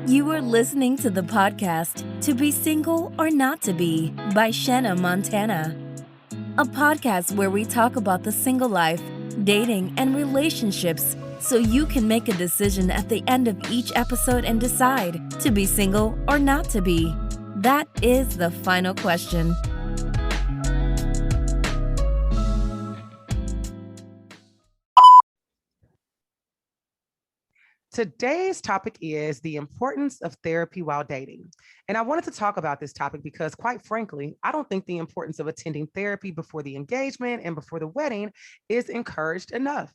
You are listening to the podcast To Be Single or Not to Be by Shanna Montana, a podcast where we talk about the single life, dating, and relationships so you can make a decision at the end of each episode and decide to be single or not to be. That is the final question. Today's topic is the importance of therapy while dating. And I wanted to talk about this topic because, quite frankly, I don't think the importance of attending therapy before the engagement and before the wedding is encouraged enough.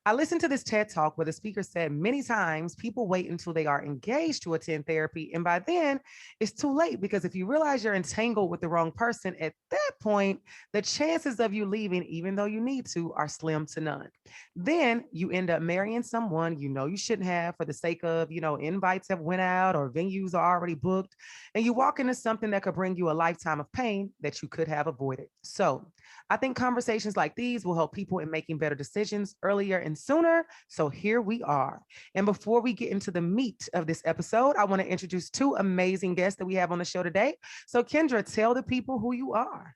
I listened to this TED Talk where the speaker said many times people wait until they are engaged to attend therapy. And by then, it's too late because if you realize you're entangled with the wrong person at that point, the chances of you leaving, even though you need to, are slim to none. Then you end up marrying someone you know you shouldn't have for the sake of, invites have went out or venues are already booked, and you walk into something that could bring you a lifetime of pain that you could have avoided. So I think conversations like these will help people in making better decisions earlier and sooner. So here we are. And before we get into the meat of this episode, I want to introduce two amazing guests that we have on the show today. So Kendra, tell the people who you are.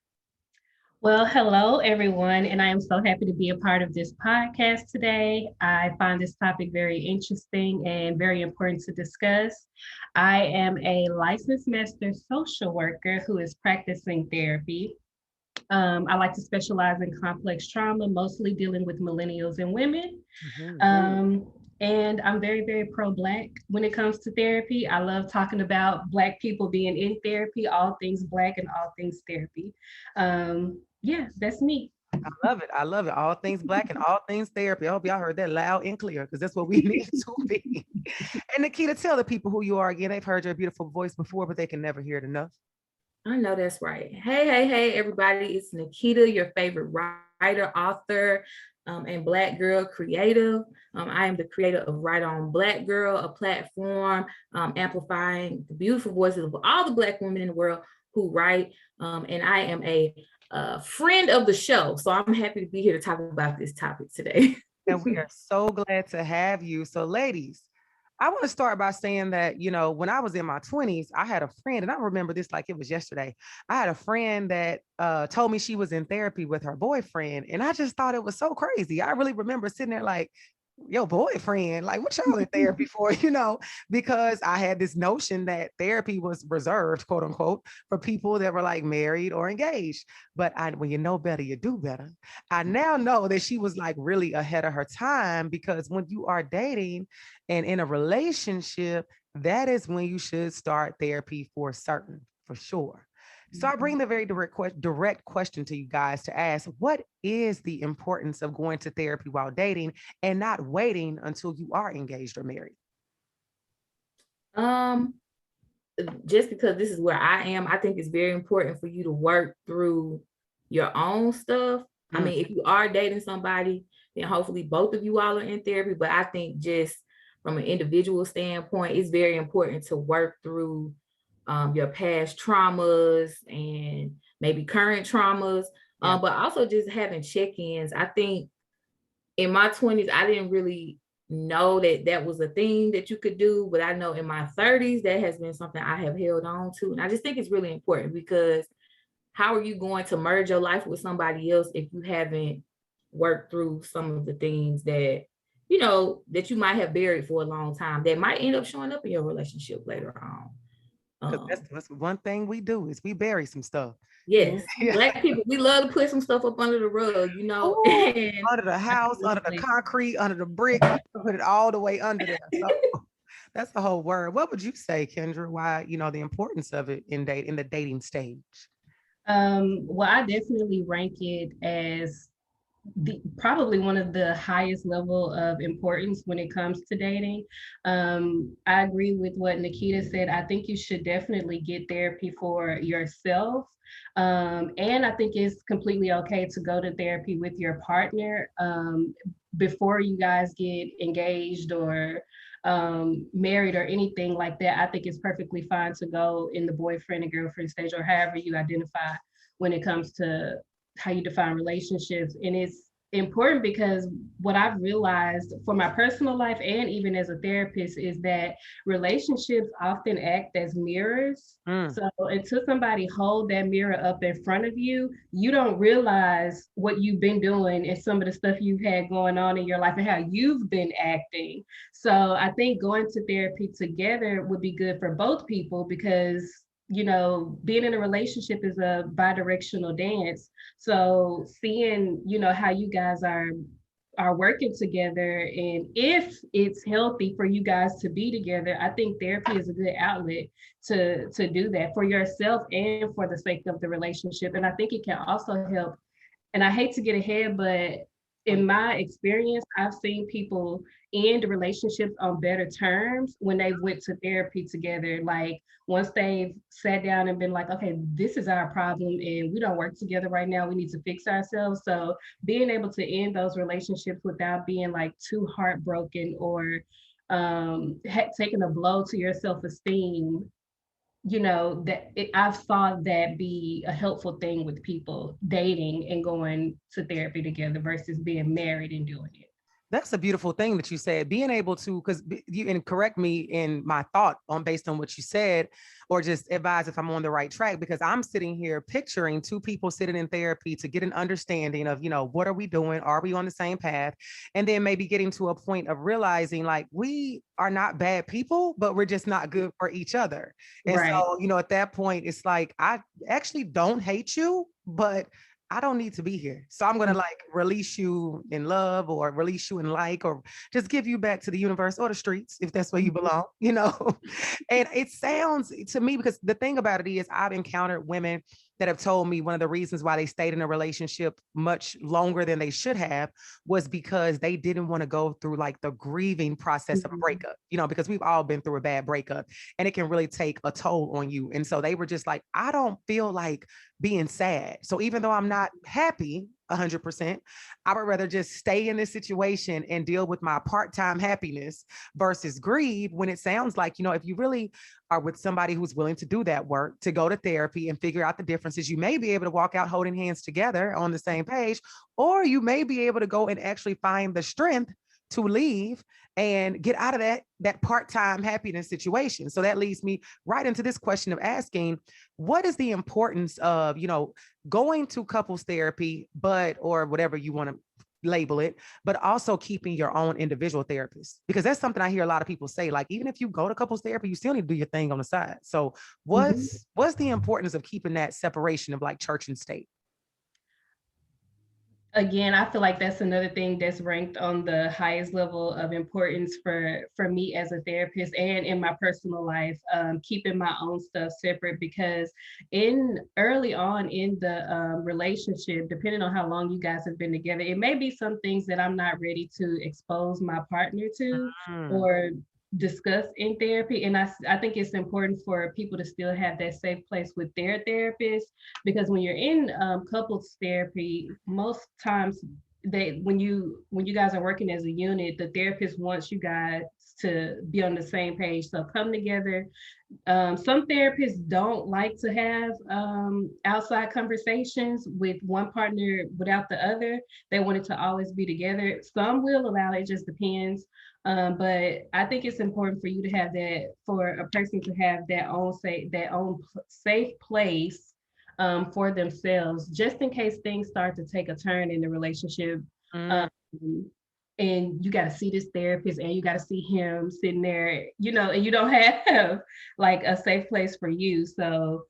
Well, hello, everyone, and I am so happy to be a part of this podcast today. I find this topic very interesting and very important to discuss. I am a licensed master social worker who is practicing therapy. I like to specialize in complex trauma, mostly dealing with millennials and women. And I'm very, very pro-Black when it comes to therapy. I love talking about Black people being in therapy, all things Black and all things therapy. Yeah, that's me. I love it. I love it. All things Black and all things therapy. I hope y'all heard that loud and clear because that's what we need to be. And Nikita, tell the people who you are again. They've heard your beautiful voice before, but they can never hear it enough. I know that's right. Hey, everybody. It's Nikita, your favorite writer, author, and Black girl creative. I am the creator of Right On Black Girl, a platform amplifying the beautiful voices of all the Black women in the world who write. And I am a friend of the show. So I'm happy to be here to talk about this topic today. And we are so glad to have you. So ladies, I want to start by saying that, when I was in my 20s, I had a friend, and I remember this like it was yesterday. I had a friend that told me she was in therapy with her boyfriend. And I just thought it was so crazy. I really remember sitting there like, your boyfriend, like what y'all in therapy for, because I had this notion that therapy was reserved, quote unquote, for people that were like married or engaged. But when you know better, you do better. I now know that she was like really ahead of her time, because when you are dating and in a relationship, that is when you should start therapy for certain, for sure. So I bring the very direct question to you guys to ask, what is the importance of going to therapy while dating and not waiting until you are engaged or married? Just because this is where I am, I think it's very important for you to work through your own stuff. I mean, if you are dating somebody, then hopefully both of you all are in therapy. But I think just from an individual standpoint, it's very important to work through your past traumas and maybe current traumas, but also just having check-ins. I think in my 20s, I didn't really know that was a thing that you could do, but I know in my 30s, that has been something I have held on to. And I just think it's really important, because how are you going to merge your life with somebody else if you haven't worked through some of the things that, that you might have buried for a long time that might end up showing up in your relationship later on. That's one thing we do is we bury some stuff. Yes. Black people, we love to put some stuff up under the rug, and under the house, under the concrete, under the brick, put it all the way under there. So that's the whole word. What would you say, Kendra? Why, the importance of it in the dating stage? Well, I definitely rank it as probably one of the highest level of importance when it comes to dating. I agree with what Nikita said. I think you should definitely get therapy for yourself. And I think it's completely okay to go to therapy with your partner before you guys get engaged or married or anything like that. I think it's perfectly fine to go in the boyfriend and girlfriend stage, or however you identify when it comes to how you define relationships. And important because what I've realized for my personal life and even as a therapist is that relationships often act as mirrors. So until somebody hold that mirror up in front of you, you don't realize what you've been doing and some of the stuff you've had going on in your life and how you've been acting. So I think going to therapy together would be good for both people because being in a relationship is a bi-directional dance. So seeing, how you guys are working together and if it's healthy for you guys to be together, I think therapy is a good outlet to do that for yourself and for the sake of the relationship. And I think it can also help, and I hate to get ahead, but in my experience, I've seen people end relationships on better terms when they went to therapy together. Like once they've sat down and been like, okay, this is our problem and we don't work together right now. We need to fix ourselves. So being able to end those relationships without being like too heartbroken or taking a blow to your self-esteem, I've saw that be a helpful thing with people dating and going to therapy together versus being married and doing it. That's a beautiful thing that you said, being able to, because you and correct me in my thought on based on what you said, or just advise if I'm on the right track, because I'm sitting here picturing two people sitting in therapy to get an understanding of, what are we doing? Are we on the same path? And then maybe getting to a point of realizing like we are not bad people, but we're just not good for each other. And Right. so, at that point, it's like, I actually don't hate you, but I don't need to be here. So I'm going to like release you in love or release you in like, or just give you back to the universe or the streets, if that's where you belong, And it sounds to me, because the thing about it is I've encountered women that have told me one of the reasons why they stayed in a relationship much longer than they should have was because they didn't want to go through like the grieving process of a breakup, because we've all been through a bad breakup and it can really take a toll on you. And so they were just like, I don't feel like being sad. So even though I'm not happy 100%, I would rather just stay in this situation and deal with my part-time happiness versus grieve, when it sounds like, if you really are with somebody who's willing to do that work, to go to therapy and figure out the differences, you may be able to walk out holding hands together on the same page, or you may be able to go and actually find the strength to leave and get out of that part-time happiness situation. So that leads me right into this question of asking, what is the importance of, going to couples therapy, or whatever you want to label it, but also keeping your own individual therapist? Because that's something I hear a lot of people say, like, even if you go to couples therapy, you still need to do your thing on the side. So what's the importance of keeping that separation of like church and state? Again, I feel like that's another thing that's ranked on the highest level of importance for me as a therapist and in my personal life, keeping my own stuff separate, because early on in the relationship, depending on how long you guys have been together, it may be some things that I'm not ready to expose my partner to or discuss in therapy. And I think it's important for people to still have that safe place with their therapist, because when you're in couples therapy, most times when you guys are working as a unit, the therapist wants you guys to be on the same page. So come together. Some therapists don't like to have outside conversations with one partner without the other. They want it to always be together. Some will allow it, just depends. But I think it's important for you to have that, for a person to have that own safe place for themselves, just in case things start to take a turn in the relationship. And you got to see this therapist and you got to see him sitting there, and you don't have like a safe place for you. So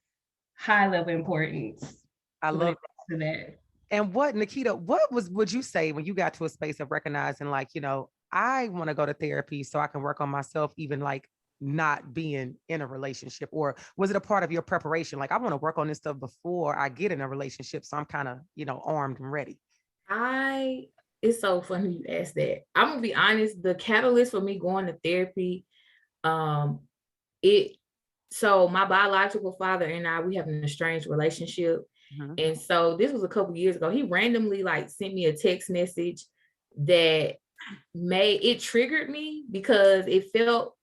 high level importance. I love that. And Nikita, would you say when you got to a space of recognizing like, I want to go to therapy so I can work on myself, even like not being in a relationship? Or was it a part of your preparation? Like, I want to work on this stuff before I get in a relationship, so I'm kind of, armed and ready. It's so funny you asked that. I'm gonna be honest, the catalyst for me going to therapy, so my biological father and I, we have an estranged relationship. And so this was a couple years ago. He randomly like sent me a text message that it triggered me, because I felt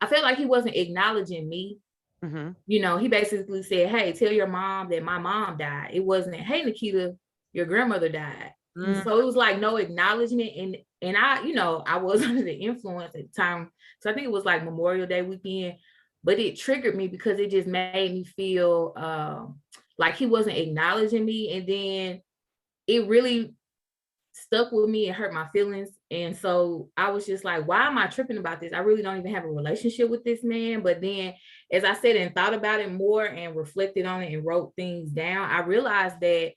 like he wasn't acknowledging me. He basically said, hey, tell your mom that my mom died. It wasn't, hey, Nikita, your grandmother died. Mm. So it was like no acknowledgement. And I, I was under the influence at the time. So I think it was like Memorial Day weekend, but it triggered me because it just made me feel like he wasn't acknowledging me. And then it really stuck with me and hurt my feelings. And so I was just like, why am I tripping about this? I really don't even have a relationship with this man. But then as I said and thought about it more and reflected on it and wrote things down, I realized that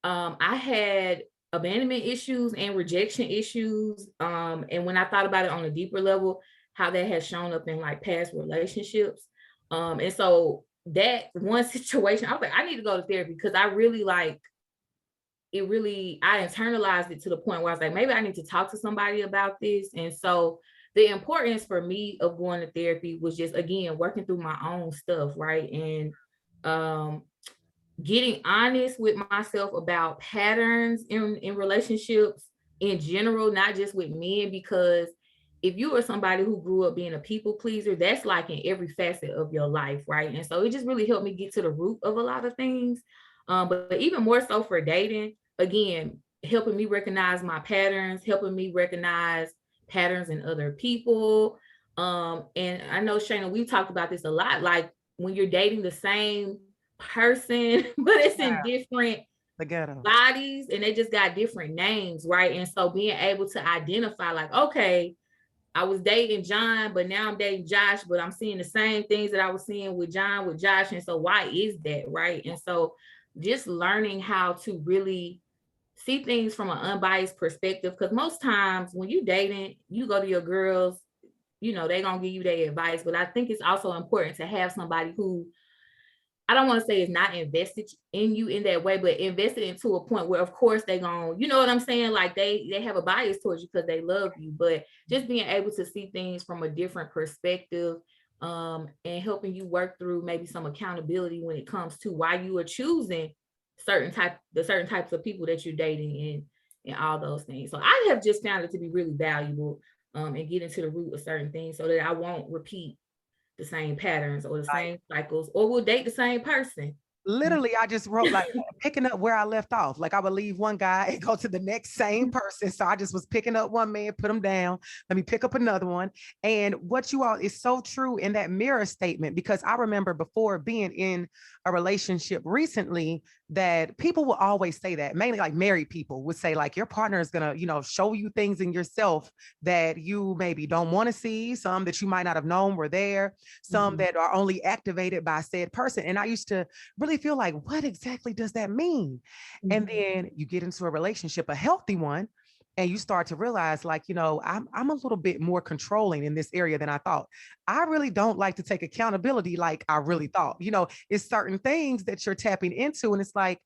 I had abandonment issues and rejection issues. And when I thought about it on a deeper level, how that has shown up in like past relationships. And so that one situation, I was like, I need to go to therapy because I really I internalized it to the point where I was like, maybe I need to talk to somebody about this. And so the importance for me of going to therapy was just, again, working through my own stuff, right? And getting honest with myself about patterns in relationships in general, not just with men, because if you are somebody who grew up being a people pleaser, that's like in every facet of your life, right? And so it just really helped me get to the root of a lot of things. But even more so for dating, again, helping me recognize my patterns, helping me recognize patterns in other people. And I know, Shayna, we've talked about this a lot, like when you're dating the same person, but it's in different bodies and they just got different names, right? And so being able to identify like, okay, I was dating John, but now I'm dating Josh, but I'm seeing the same things that I was seeing with John, with Josh. And so why is that, right? And so just learning how to really see things from an unbiased perspective, because most times when you dating, you go to your girls, they gonna give you their advice, but I think it's also important to have somebody who, I don't want to say is not invested in you in that way, but invested into a point where, of course, they gonna, you know what I'm saying? Like they have a bias towards you because they love you, but just being able to see things from a different perspective, and helping you work through maybe some accountability when it comes to why you are choosing certain types of people that you're dating and all those things. So I have just found it to be really valuable, and get into the root of certain things so that I won't repeat the same patterns or the same cycles, or will date the same person. Literally, I just wrote like picking up where I left off. Like I would leave one guy and go to the next same person. So I just was picking up one man, put him down. Let me pick up another one. And what you all is so true in that mirror statement, because I remember before being in a relationship recently that people will always say that, mainly like married people would say like your partner is going to, show you things in yourself that you maybe don't want to see, some that you might not have known were there, some that are only activated by said person. And I used to really feel like, what exactly does that mean? And then you get into a relationship, a healthy one, and you start to realize like, I'm a little bit more controlling in this area than I thought. I really don't like to take accountability like I really thought. It's certain things that you're tapping into, and it's like,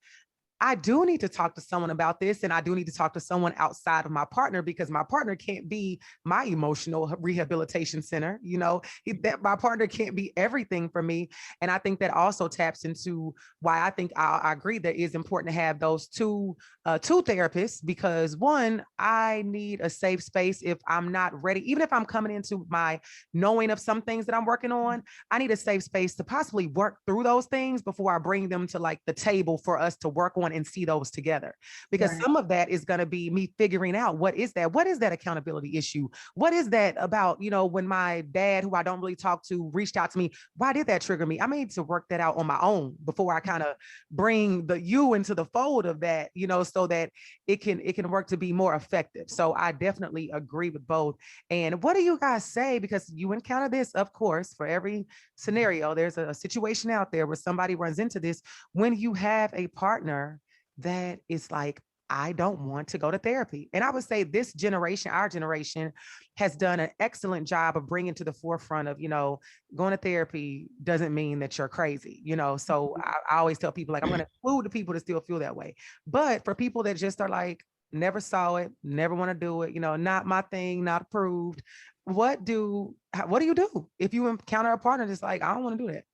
I do need to talk to someone about this, and I do need to talk to someone outside of my partner, because my partner can't be my emotional rehabilitation center. That my partner can't be everything for me. And I think that also taps into why I think I agree that it is important to have those two therapists, because one, I need a safe space if I'm not ready, even if I'm coming into my knowing of some things that I'm working on. I need a safe space to possibly work through those things before I bring them to like the table for us to work on and see those together, because some of that is going to be me figuring out what is that accountability issue, what is that about, when my dad, who I don't really talk to, reached out to me, why did that trigger me? I need to work that out on my own before I kind of bring you into the fold of that, so that it can work to be more effective. So I definitely agree with both. And what do you guys say, because you encounter this, of course, for every scenario there's a situation out there where somebody runs into this, when you have a partner that is like, I don't want to go to therapy. And I would say this generation, our generation, has done an excellent job of bringing to the forefront of, going to therapy doesn't mean that you're crazy, So I always tell people, like, I'm going to include the people that still feel that way. But for people that just are like, never saw it, never want to do it, not my thing, not approved. What do you do if you encounter a partner that's like, I don't want to do that?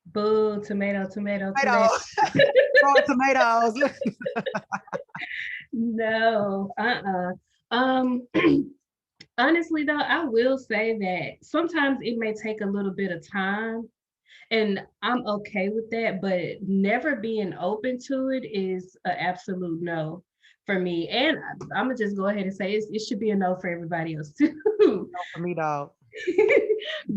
Boo, tomato. Raw tomatoes. No, honestly though, I will say that sometimes it may take a little bit of time. And I'm okay with that, but never being open to it is an absolute no for me. And I'm gonna just go ahead and say it should be a no for everybody else too. No, for me, dog.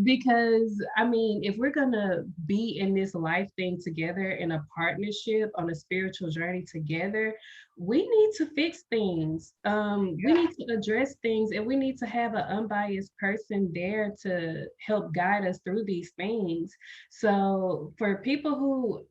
Because I mean, if we're gonna be in this life thing together in a partnership on a spiritual journey together, we need to fix things. We need to address things, and we need to have an unbiased person there to help guide us through these things. So for people who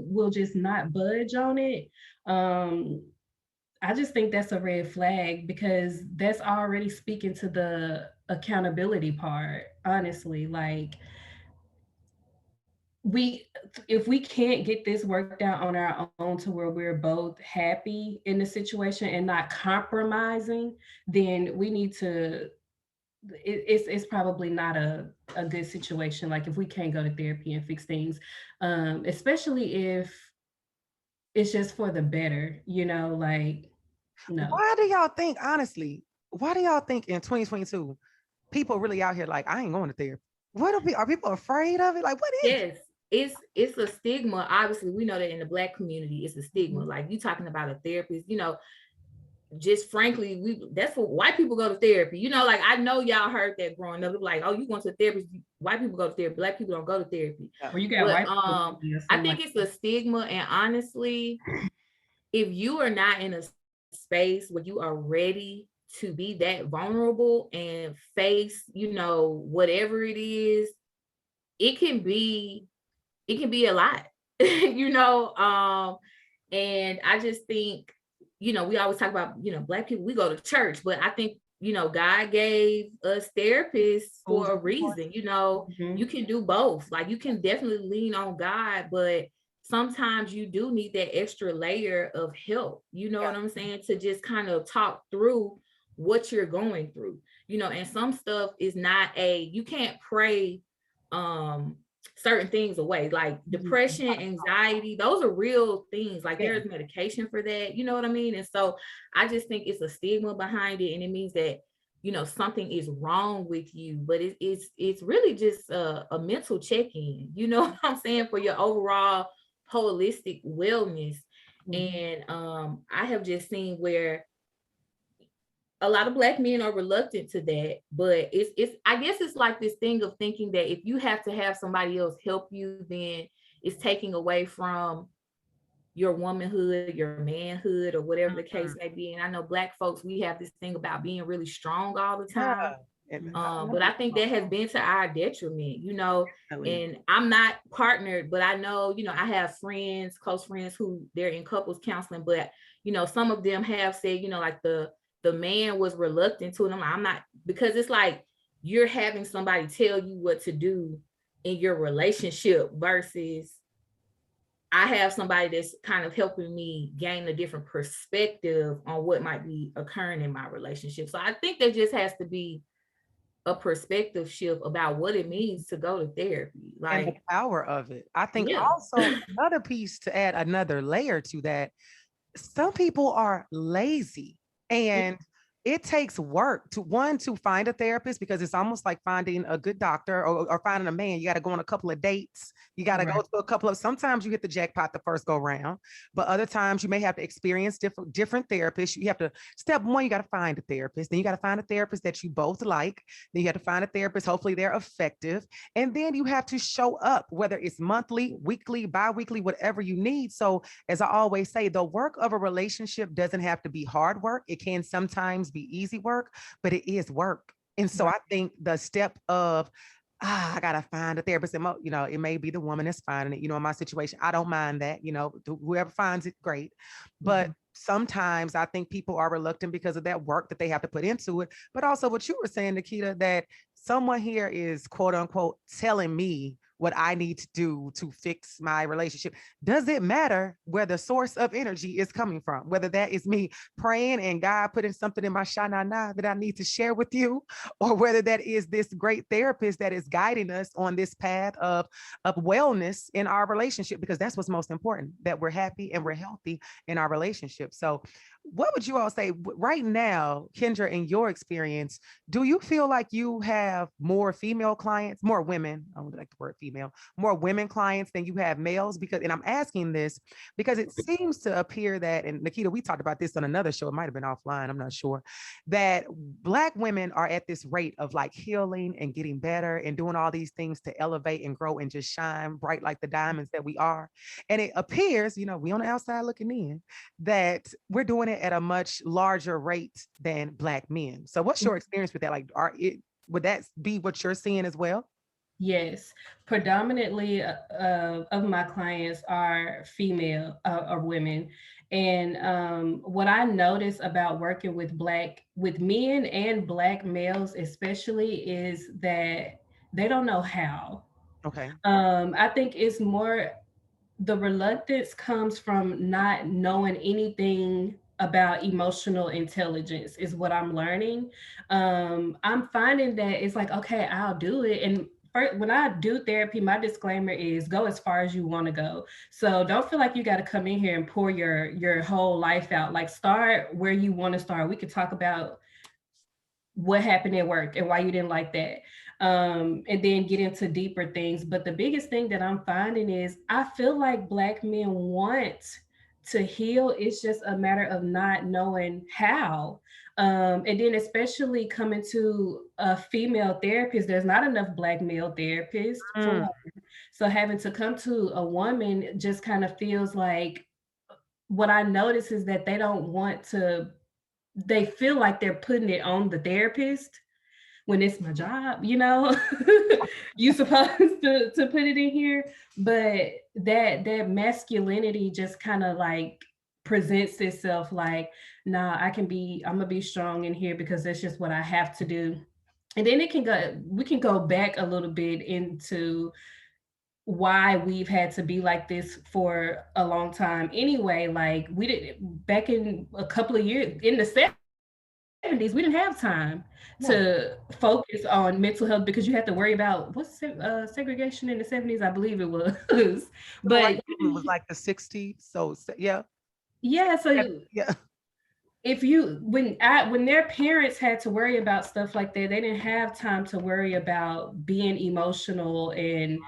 will just not budge on it, I just think that's a red flag because that's already speaking to the accountability part, honestly. Like we if we can't get this worked out on our own to where we're both happy in the situation and not compromising, then we need to it's probably not a good situation. Like if we can't go to therapy and fix things, especially if it's just for the better, like no. Why do y'all think, honestly, why do y'all think in 2022, people really out here like, I ain't going to therapy? Are people afraid of it? Like, what is it? Yes, it's a stigma. Obviously, we know that in the Black community, it's a stigma. Mhm. Like you talking about a therapist, just frankly, that's what white people go to therapy. Like I know y'all heard that growing up. Like, oh, you going to therapy? White people go to therapy. Black people don't go to therapy. Or you got But white people I think it's a stigma, and honestly, if you are not in a space where you are ready to be that vulnerable and face, whatever it is, it can be a lot, and I just think, we always talk about, Black people, we go to church, but I think, God gave us therapists for a reason. You can do both. Like you can definitely lean on God, but sometimes you do need that extra layer of help, what I'm saying, to just kind of talk through what you're going through, and some stuff is not you can't pray certain things away, like depression, anxiety. Those are real things. Like there is medication for that, you know what I mean? And so I just think it's a stigma behind it, and it means that something is wrong with you, but it's really just a mental check-in, you know what I'm saying, for your overall holistic wellness. And I have just seen where a lot of Black men are reluctant to that, but it's I guess it's like this thing of thinking that if you have to have somebody else help you, then it's taking away from your womanhood, your manhood, or whatever the case may be. And I know Black folks, we have this thing about being really strong all the time. But I think that has been to our detriment, and I'm not partnered, but I know, I have friends, close friends who they're in couples counseling, but, some of them have said, like the man was reluctant to them. I'm not, because it's like you're having somebody tell you what to do in your relationship versus I have somebody that's kind of helping me gain a different perspective on what might be occurring in my relationship. So I think there just has to be a perspective shift about what it means to go to therapy. Like, and the power of it. I think also another piece to add another layer to that, some people are lazy, and it takes work to find a therapist, because it's almost like finding a good doctor or finding a man. You got to go on a couple of dates. You got to go to a couple of, sometimes you hit the jackpot the first go round, but other times you may have to experience different therapists. You have to, step one, you got to find a therapist. Then you got to find a therapist that you both like. Then you have to find a therapist. Hopefully they're effective. And then you have to show up, whether it's monthly, weekly, bi-weekly, whatever you need. So as I always say, the work of a relationship doesn't have to be hard work. It can sometimes be easy work, but it is work. And so I think the step of, I gotta find a therapist, and it may be the woman that's finding it, in my situation, I don't mind that, whoever finds it, great. But sometimes I think people are reluctant because of that work that they have to put into it. But also what you were saying, Nikita, that someone here is quote unquote telling me what I need to do to fix my relationship. Does it matter where the source of energy is coming from? Whether that is me praying and God putting something in my shanana that I need to share with you, or whether that is this great therapist that is guiding us on this path of wellness in our relationship, because that's what's most important, that we're happy and we're healthy in our relationship. So what would you all say right now, Kendra, in your experience, do you feel like you have more female clients, more women? I don't like the word female. female, more women clients than you have males? Because, and I'm asking this because it seems to appear that, and Nikita, we talked about this on another show, it might have been offline, I'm not sure, that Black women are at this rate of like healing and getting better and doing all these things to elevate and grow and just shine bright like the diamonds that we are. And it appears, you know, we on the outside looking in, that we're doing it at a much larger rate than Black men. So what's your experience with that? Like, would that be what you're seeing as well? Yes, predominantly of my clients are female or women. And what I notice about working with men and Black males, especially, is that they don't know how. Okay. I think it's more the reluctance comes from not knowing anything about emotional intelligence is what I'm learning. I'm finding that it's like, okay, I'll do it. And when I do therapy, my disclaimer is go as far as you want to go. So don't feel like you got to come in here and pour your whole life out. Like, start where you want to start. We could talk about what happened at work and why you didn't like that, and then get into deeper things. But the biggest thing that I'm finding is I feel like Black men want to heal. It's just a matter of not knowing how. And then especially coming to a female therapist, there's not enough Black male therapists for Mm. one. So having to come to a woman just kind of feels like, what I notice is that they feel like they're putting it on the therapist when it's my job, you know. You supposed to put it in here, but that masculinity just kind of like presents itself like, nah, I'm gonna be strong in here because that's just what I have to do. And then we can go back a little bit into why we've had to be like this for a long time anyway. Like, we did back in a couple of years in the 70s, we didn't have time to focus on mental health because you had to worry about segregation in the 70s, I believe it was. Right. But It was like the 60s. So yeah. yeah, so Yeah. if you when their parents had to worry about stuff like that, they didn't have time to worry about being emotional and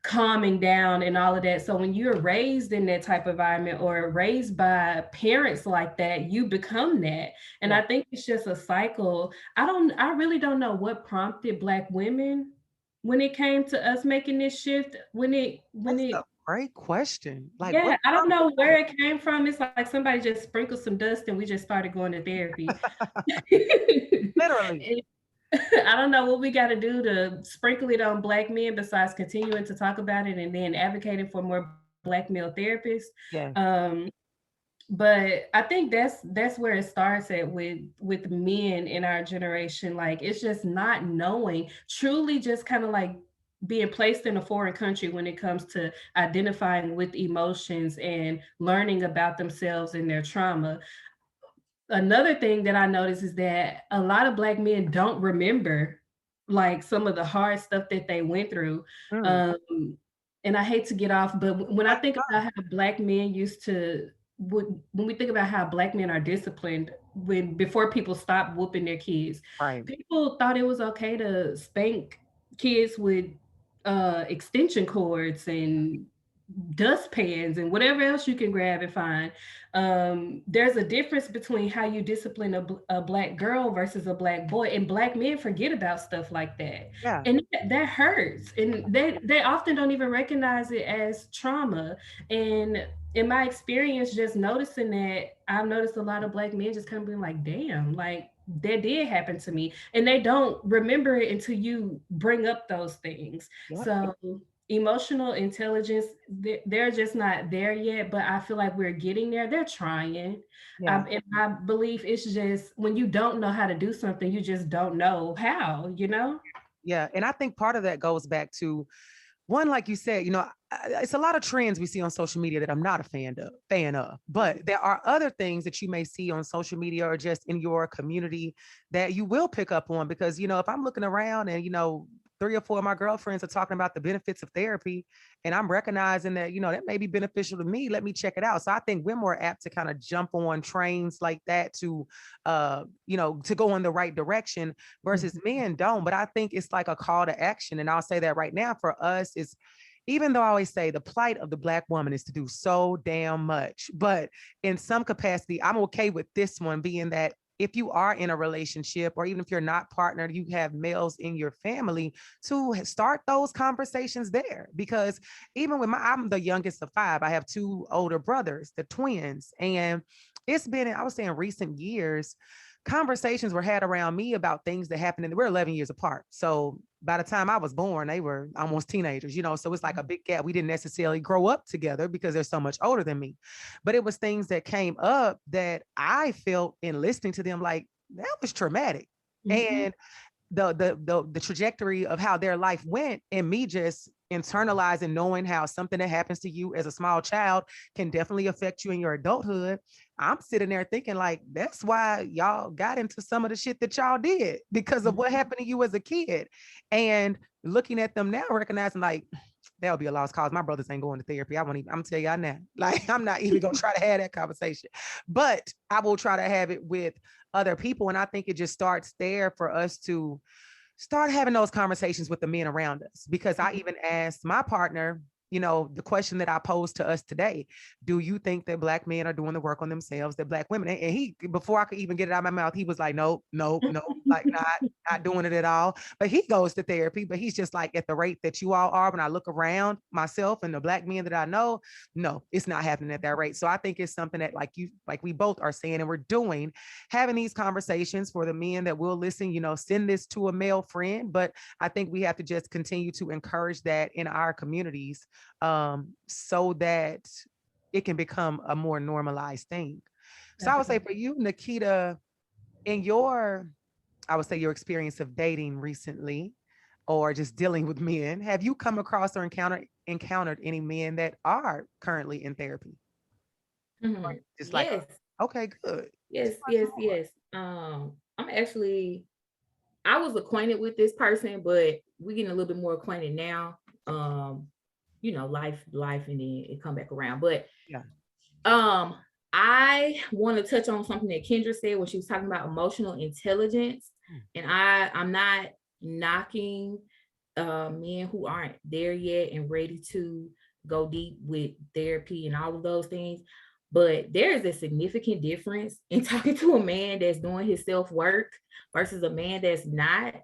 calming down and all of that. So when you're raised in that type of environment or raised by parents like that, you become that. And Yeah. I think it's just a cycle. I really don't know what prompted Black women when it came to us making this shift. That's a great question. Like, Yeah, what I don't prompted know where it came from. It's like somebody just sprinkled some dust and we just started going to therapy. that? Literally. I don't know what we got to do to sprinkle it on Black men besides continuing to talk about it and then advocating for more Black male therapists. Yeah. But I think that's where it starts at with men in our generation. Like, it's just not knowing, truly just kind of like being placed in a foreign country when it comes to identifying with emotions and learning about themselves and their trauma. Another thing that I noticed is that a lot of Black men don't remember like some of the hard stuff that they went through. Mm. Um, and I hate to get off, but when I Like, think about how Black men when we think about how Black men are disciplined, before people stopped whooping their kids, right. people thought it was okay to spank kids with extension cords and dustpans and whatever else you can grab and find. There's a difference between how you discipline a Black girl versus a Black boy, and Black men forget about stuff like that. Yeah. And that hurts. And they often don't even recognize it as trauma. And in my experience, just noticing that, I've noticed a lot of Black men just kind of being like, damn, like that did happen to me. And they don't remember it until you bring up those things. Yep. So emotional intelligence, they're just not there yet, but I feel like we're getting there. They're trying. Yeah. And I believe it's just when you don't know how to do something, you just don't know how, you know? Yeah. And I think part of that goes back to one, like you said, you know, it's a lot of trends we see on social media that I'm not a fan of, but there are other things that you may see on social media or just in your community that you will pick up on because, you know, if I'm looking around and, you know, 3 or 4 of my girlfriends are talking about the benefits of therapy, and I'm recognizing that, that may be beneficial to me. Let me check it out. So I think we're more apt to kind of jump on trains like that to, to go in the right direction versus men don't. But I think it's like a call to action. And I'll say that right now for us is, even though I always say the plight of the Black woman is to do so damn much, but in some capacity, I'm okay with this one being that if you are in a relationship, or even if you're not partnered, you have males in your family, to start those conversations there. Because even with I'm the youngest of 5, I have 2 older brothers, the twins. And it's been, I would say in recent years, conversations were had around me about things that happened, and we're 11 years apart. So by the time I was born, they were almost teenagers, so it's like a big gap. We didn't necessarily grow up together because they're so much older than me, but it was things that came up that I felt in listening to them, like that was traumatic. And the trajectory of how their life went, and me just internalizing, knowing how something that happens to you as a small child can definitely affect you in your adulthood. I'm sitting there thinking, like, that's why y'all got into some of the shit that y'all did, because of what happened to you as a kid. And looking at them now, recognizing, like, that'll be a lost cause. My brothers ain't going to therapy. I'm gonna tell y'all now, like, I'm not even gonna try to have that conversation, but I will try to have it with other people. And I think it just starts there for us to start having those conversations with the men around us. Because I even asked my partner, the question that I posed to us today: do you think that Black men are doing the work on themselves that Black women? And he, before I could even get it out of my mouth, he was like, nope, like not doing it at all. But he goes to therapy, but he's just like, at the rate that you all are, when I look around myself and the Black men that I know, no, it's not happening at that rate. So I think it's something that, like we both are saying, and we're doing, having these conversations for the men that will listen, send this to a male friend. But I think we have to just continue to encourage that in our communities, so that it can become a more normalized thing. So I would say for you, Nikita, in your, I would say your experience of dating recently, or just dealing with men, have you come across or encountered any men that are currently in therapy? Just like, Yes. okay, good. Yes. I was acquainted with this person, but we're getting a little bit more acquainted now. Life, and then it come back around. But yeah, I want to touch on something that Kendra said when she was talking about emotional intelligence. And I'm not knocking men who aren't there yet and ready to go deep with therapy and all of those things. But there is a significant difference in talking to a man that's doing his self-work versus a man that's not.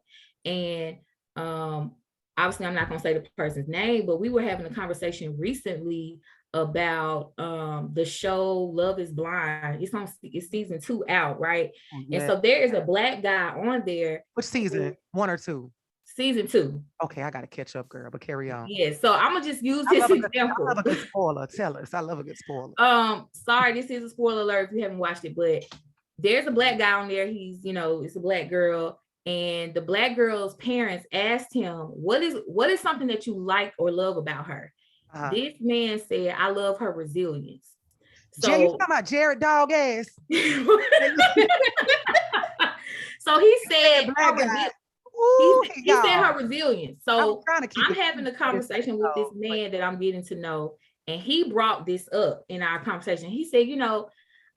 And obviously, I'm not going to say the person's name, but we were having a conversation recently about the show Love is Blind. It's season 2 out, right? And so there is a Black guy on there. Which season? 1 or 2? Season 2. Okay, I gotta catch up, girl, but carry on. Yeah, so I'm gonna just use this example. I love a good spoiler. Tell us. I love a good spoiler. Sorry, this is a spoiler alert if you haven't watched it, but there's a Black guy on there. He's, it's a Black girl, and the Black girl's parents asked him, what is something that you like or love about her? This man said, I love her resilience. So you talking about Jared dog ass? So he said, he said her resilience. So I'm having a conversation with this man that I'm getting to know, and he brought this up in our conversation. He said,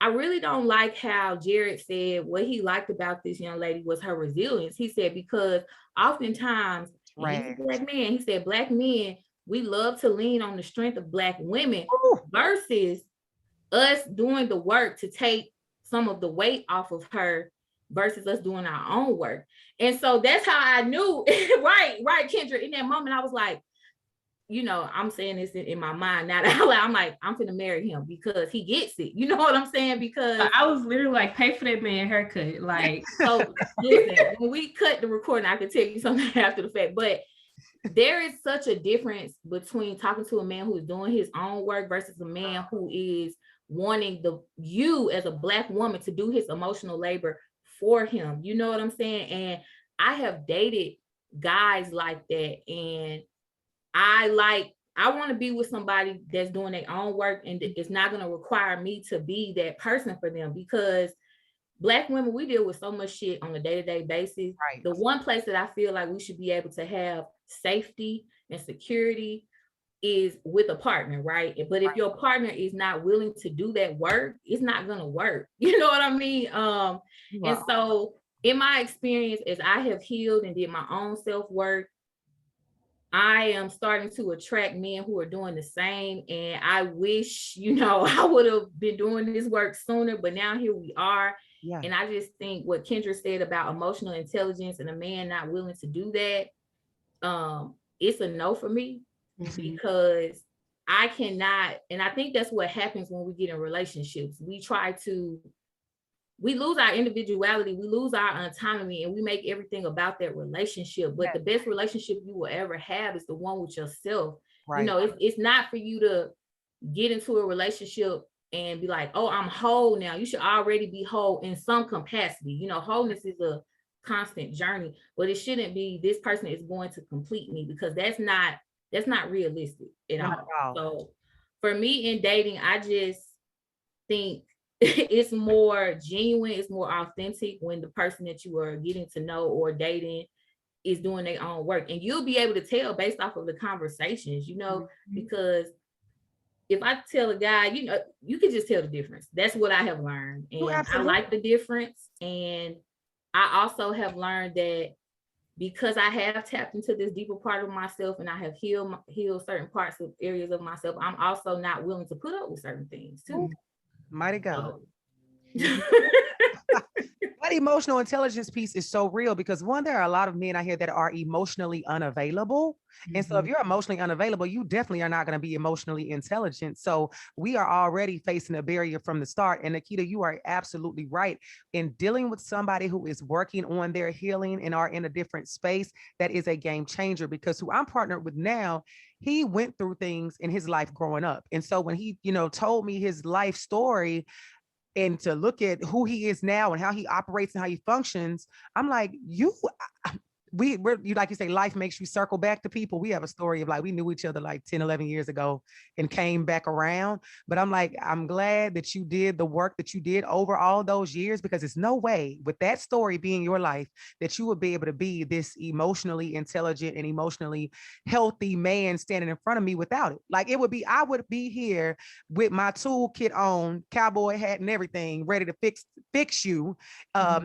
I really don't like how Jared said what he liked about this young lady was her resilience. He said, because oftentimes, he's a Black man, he said, Black men, we love to lean on the strength of Black women versus us doing the work to take some of the weight off of her versus us doing our own work. And so that's how I knew, right, Kendra, in that moment, I was like, I'm saying this in my mind now. I'm like, I'm gonna marry him because he gets it. You know what I'm saying? Because I was literally like, pay for that man haircut. Like, so listen, when we cut the recording, I can tell you something after the fact, but there is such a difference between talking to a man who is doing his own work versus a man who is wanting you as a Black woman to do his emotional labor for him. You know what I'm saying? And I have dated guys like that, and I want to be with somebody that's doing their own work, and it's not going to require me to be that person for them, because Black women, we deal with so much shit on a day-to-day basis. Right. The one place that I feel like we should be able to have safety and security is with a partner, right? But if your partner is not willing to do that work, it's not gonna work. You know what I mean? And so in my experience, as I have healed and did my own self-work, I am starting to attract men who are doing the same. And I wish, I would have been doing this work sooner, but now here we are. Yeah. And I just think what Kendra said about emotional intelligence and a man not willing to do that, it's a no for me. Because I cannot, and I think that's what happens when we get in relationships. We lose our individuality, we lose our autonomy, and we make everything about that relationship. But the best relationship you will ever have is the one with yourself. Right. It's not for you to get into a relationship and be like, oh, I'm whole now. You should already be whole in some capacity. Wholeness is a constant journey, but it shouldn't be this person is going to complete me, because that's not realistic at all. So for me in dating, I just think it's more genuine, it's more authentic when the person that you are getting to know or dating is doing their own work. And you'll be able to tell based off of the conversations, because if I tell a guy, you can just tell the difference. That's what I have learned. And I like the difference. And I also have learned that because I have tapped into this deeper part of myself and I have healed certain parts of areas of myself, I'm also not willing to put up with certain things too. Mighty God. That emotional intelligence piece is so real, because one, there are a lot of men out here that are emotionally unavailable. And so if you're emotionally unavailable, you definitely are not going to be emotionally intelligent. So we are already facing a barrier from the start. And Nikita, you are absolutely right. In dealing with somebody who is working on their healing and are in a different space, that is a game changer, because who I'm partnered with now, he went through things in his life growing up. And so when he, told me his life story, and to look at who he is now and how he operates and how he functions, I'm like, we're like you say, life makes you circle back to people. We have a story of like, we knew each other like 10, 11 years ago and came back around. But I'm like, I'm glad that you did the work that you did over all those years, because there's no way with that story being your life that you would be able to be this emotionally intelligent and emotionally healthy man standing in front of me without it. Like I would be here with my toolkit on, cowboy hat and everything, ready to fix you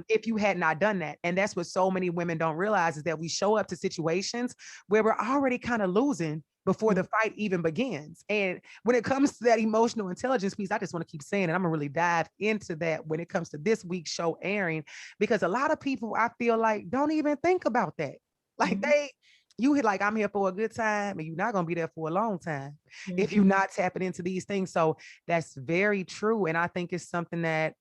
if you had not done that. And that's what so many women don't realize, is that we show up to situations where we're already kind of losing before the fight even begins. And when it comes to that emotional intelligence piece, I just want to keep saying it. I'm gonna really dive into that when it comes to this week's show airing, because a lot of people, I feel like, don't even think about that. Like you hit like, I'm here for a good time, and you're not gonna be there for a long time if you're not tapping into these things. So that's very true. And I think it's something that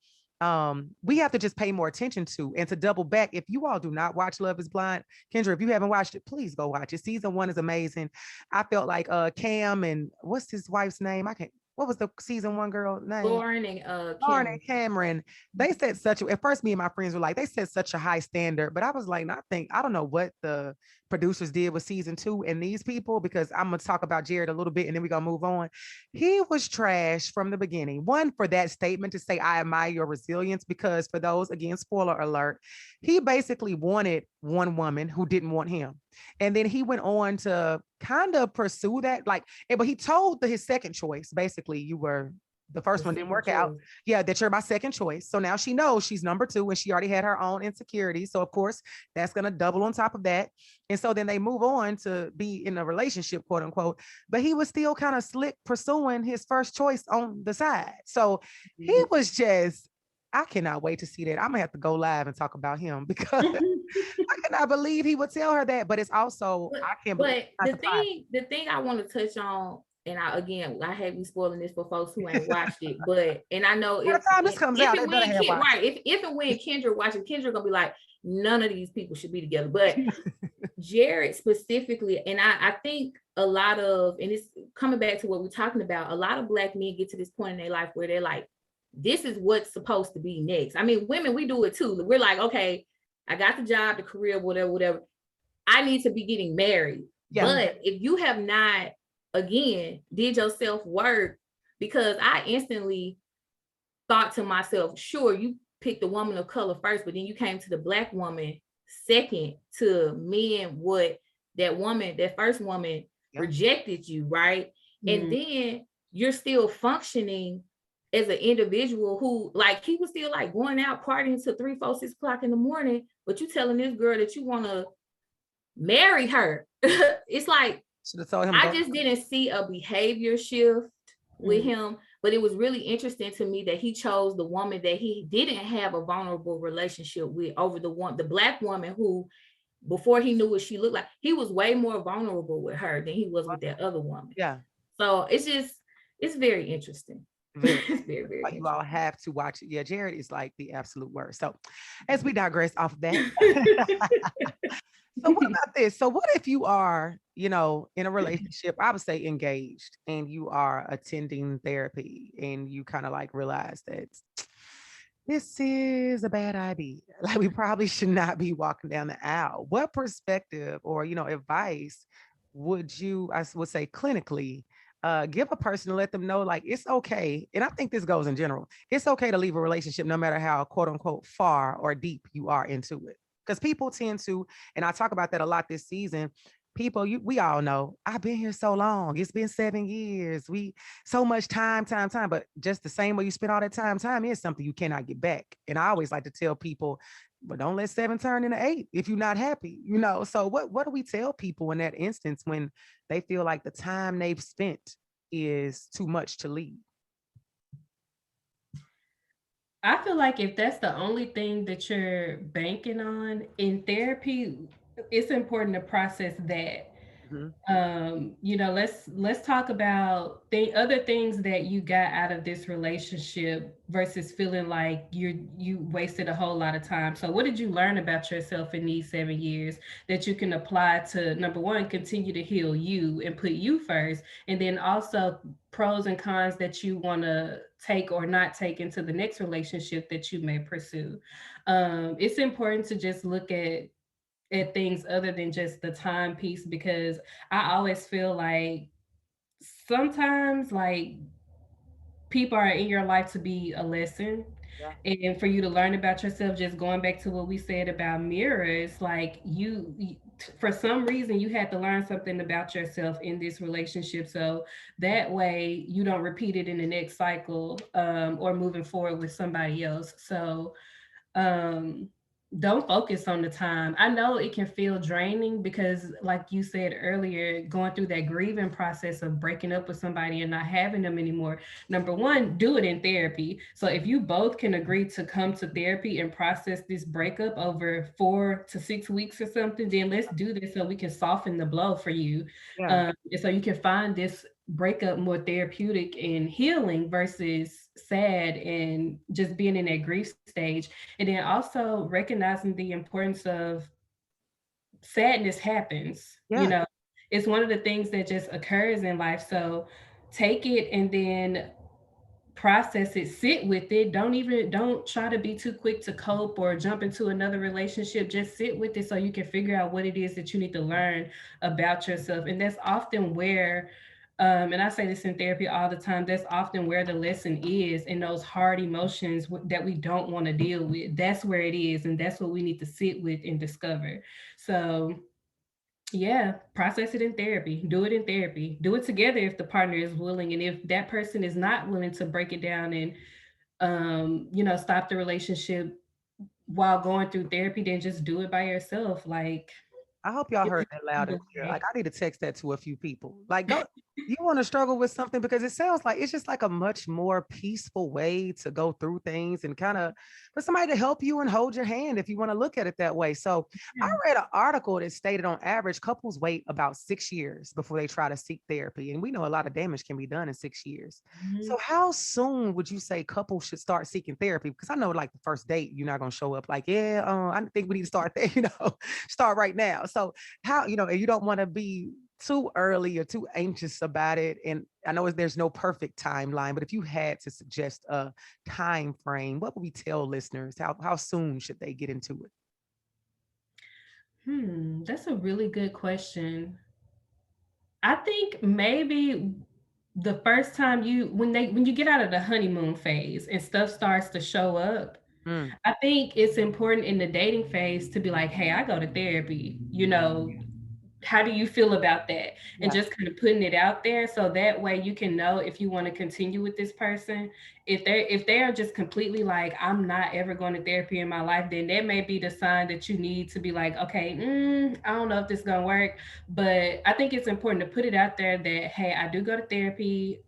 we have to just pay more attention to. And to double back, if you all do not watch Love is Blind, Kendra, if you haven't watched it, please go watch it. Season 1 is amazing. I felt like Cam and what's his wife's name? What was the season 1 girl name? Lauren and Cameron. They set at first me and my friends were like, they set such a high standard, but I was like, I don't know what the producers did with season 2 and these people, because I'm going to talk about Jared a little bit and then we're going to move on. He was trash from the beginning. One, for that statement to say, I admire your resilience, because for those, again, spoiler alert, he basically wanted one woman who didn't want him. And then he went on to kind of pursue that, but he told his second choice, basically, you were the first one didn't work out. Yeah, that you're my second choice. So now she knows she's number 2, and she already had her own insecurities. So of course, that's going to double on top of that. And so then they move on to be in a relationship, quote unquote, but he was still kind of slick pursuing his first choice on the side. So he was just, I cannot wait to see that. I'm gonna have to go live and talk about him, because I cannot believe he would tell her that. But it's also, I can't believe. But the thing I want to touch on, and I hate me spoiling this for folks who ain't watched it, but and I know if and when Kendra watches, Kendra gonna be like, none of these people should be together. But Jared specifically, and I think a lot of, and it's coming back to what we're talking about, a lot of Black men get to this point in their life where they're like, this is what's supposed to be next. I mean, women, we do it too. We're like, okay, I got the job, the career, whatever. I need to be getting married. Yeah. But if you have not, again, did your self-work, because I instantly thought to myself, sure, picked the woman of color first, but then you came to the Black woman second to men what that first woman rejected you, right? And then you're still functioning as an individual who, like, he was still like going out partying till 3, 4, 6 o'clock in the morning, but you telling this girl that you want to marry her. It's like, I just didn't see a behavior shift with him, but it was really interesting to me that he chose the woman that he didn't have a vulnerable relationship with over the Black woman who, before he knew what she looked like, he was way more vulnerable with her than he was with that other woman. Yeah. So it's very interesting. It's very, very interesting. You all have to watch it. Yeah, Jared is like the absolute worst. So as we digress off of that. So what about this? So what if you are, in a relationship, I would say engaged, and you are attending therapy and you kind of like realize that this is a bad idea. Like, we probably should not be walking down the aisle. What perspective or, advice would you, I would say clinically, give a person to let them know, like, it's okay. And I think this goes in general. It's okay to leave a relationship no matter how quote unquote far or deep you are into it. Because people tend to, and I talk about that a lot this season, people, we all know, I've been here so long. It's been 7 years. We so much time, but just the same way you spend all that time is something you cannot get back. And I always like to tell people, but don't let 7 turn into 8 if you're not happy, So what do we tell people in that instance when they feel like the time they've spent is too much to leave? I feel like if that's the only thing that you're banking on in therapy, it's important to process that. Let's talk about the other things that you got out of this relationship versus feeling like you wasted a whole lot of time. So what did you learn about yourself in these 7 years that you can apply to, number one, continue to heal you and put you first, and then also pros and cons that you want to take or not take into the next relationship that you may pursue. It's important to just look at things other than just the time piece, because I always feel like sometimes, like, people are in your life to be a lesson. Yeah. And for you to learn about yourself, just going back to what we said about mirrors, like for some reason you had to learn something about yourself in this relationship, so that way you don't repeat it in the next cycle, or moving forward with somebody else. So um don't focus on the time. I know it can feel draining because, like you said earlier, going through that grieving process of breaking up with somebody and not having them anymore. Number one, do it in therapy. So if you both can agree to come to therapy and process this breakup over 4 to 6 weeks or something, then let's do this so we can soften the blow for you. Yeah. And so you can find this breakup more therapeutic and healing versus sad and just being in that grief stage. And then also recognizing the importance of sadness happens. Yeah. It's one of the things that just occurs in life. So take it and then process it, sit with it. Don't try to be too quick to cope or jump into another relationship. Just sit with it so you can figure out what it is that you need to learn about yourself. And that's often where and I say this in therapy all the time, that's often where the lesson is, in those hard emotions that we don't want to deal with. That's where it is, and that's what we need to sit with and discover. So yeah, process it in therapy. Do it in therapy. Do it together if the partner is willing. And if that person is not willing to break it down and stop the relationship while going through therapy, then just do it by yourself. Like, I hope y'all heard that loud and clear. Like, I need to text that to a few people. Like, don't you want to struggle with something, because it sounds like it's just like a much more peaceful way to go through things and kind of for somebody to help you and hold your hand if you want to look at it that way. So I read an article that stated on average couples wait about 6 years before they try to seek therapy. And we know a lot of damage can be done in 6 years. So how soon would you say couples should start seeking therapy? Because I know, like, the first date, you're not going to show up like, yeah, I think we need to start there, start right now. So how, and you don't want to be too early or too anxious about it. And I know there's no perfect timeline, but if you had to suggest a time frame, what would we tell listeners? How soon should they get into it? That's a really good question. I think maybe the first time when you get out of the honeymoon phase and stuff starts to show up, Mm. I think it's important in the dating phase to be like, hey, I go to therapy, how do you feel about that? And Yeah. just kind of putting it out there so that way you can know if you want to continue with this person. If they are just completely like, I'm not ever going to therapy in my life, then that may be the sign that you need to be like, okay, I don't know if this is gonna work. But I think it's important to put it out there that, hey, I do go to therapy.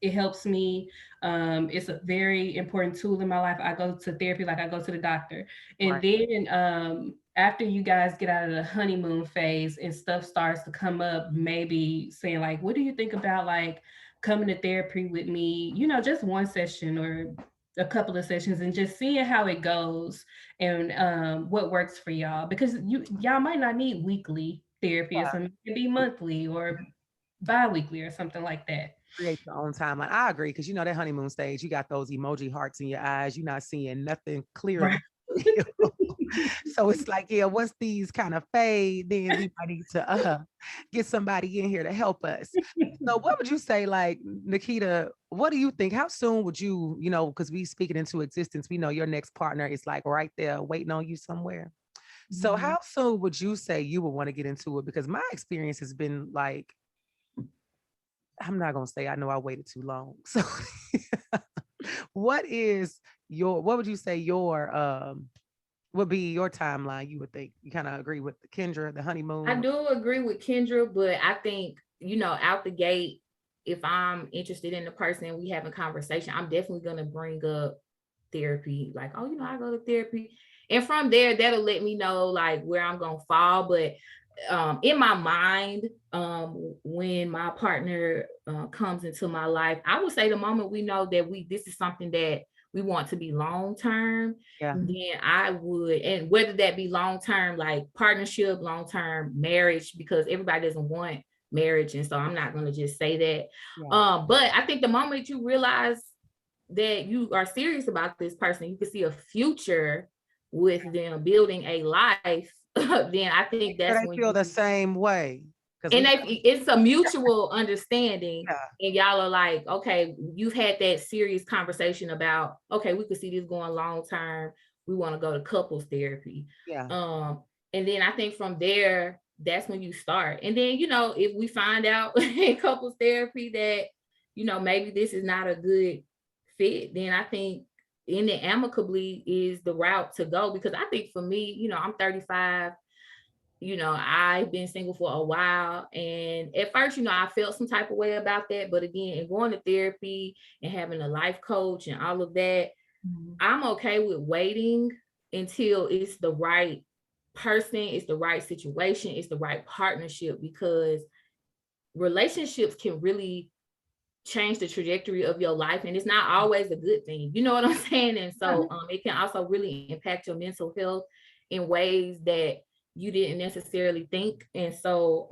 It helps me. It's a very important tool in my life. I go to therapy like I go to the doctor. And Right. then after you guys get out of the honeymoon phase and stuff starts to come up, maybe saying like, what do you think about like coming to therapy with me, just one session or a couple of sessions, and just seeing how it goes and what works for y'all, because y'all might not need weekly therapy or Yeah. something. It can be monthly or bi-weekly or something like that. Create your own timeline. I agree, because that honeymoon stage, you got those emoji hearts in your eyes. You're not seeing nothing clearly. Right. So it's like, yeah, once these kind of fade, then we might need to get somebody in here to help us. So what would you say, like, Nikita, what do you think? How soon would you, because we speak it into existence, we know your next partner is like right there waiting on you somewhere. So Mhm. how soon would you say you would want to get into it? Because my experience has been like, I'm not gonna say I know I waited too long. So what would you say your would be your timeline? You would think you kind of agree with the Kendra, the I honeymoon. do agree with Kendra, but I think, out the gate, if I'm interested in the person and we having conversation, I'm definitely gonna bring up therapy. Like, oh, I go to therapy. And from there, that'll let me know like where I'm gonna fall. But in my mind, when my partner comes into my life, I would say the moment we know that this is something that we want to be long term, Yeah. then I would, and whether that be long term like partnership, long term marriage, because everybody doesn't want marriage, and so I'm not going to just say that. Yeah. But I think the moment you realize that you are serious about this person, you can see a future with them building a life, then I think So that's they when feel the same way. Because and it's a mutual understanding, yeah. and y'all are like, okay, you've had that serious conversation about, okay, we could see this going long term, we want to go to couples therapy. Yeah. And then I think from there, that's when you start. And then, if we find out in couples therapy that, maybe this is not a good fit, then I think ending amicably is the route to go. Because I think for me, I'm 35, I've been single for a while. And at first, I felt some type of way about that. But again, and going to therapy and having a life coach and all of that, I'm okay with waiting until it's the right person, it's the right situation, it's the right partnership, because relationships can really change the trajectory of your life, and it's not always a good thing, you know what I'm saying? And so it can also really impact your mental health in ways that you didn't necessarily think. And so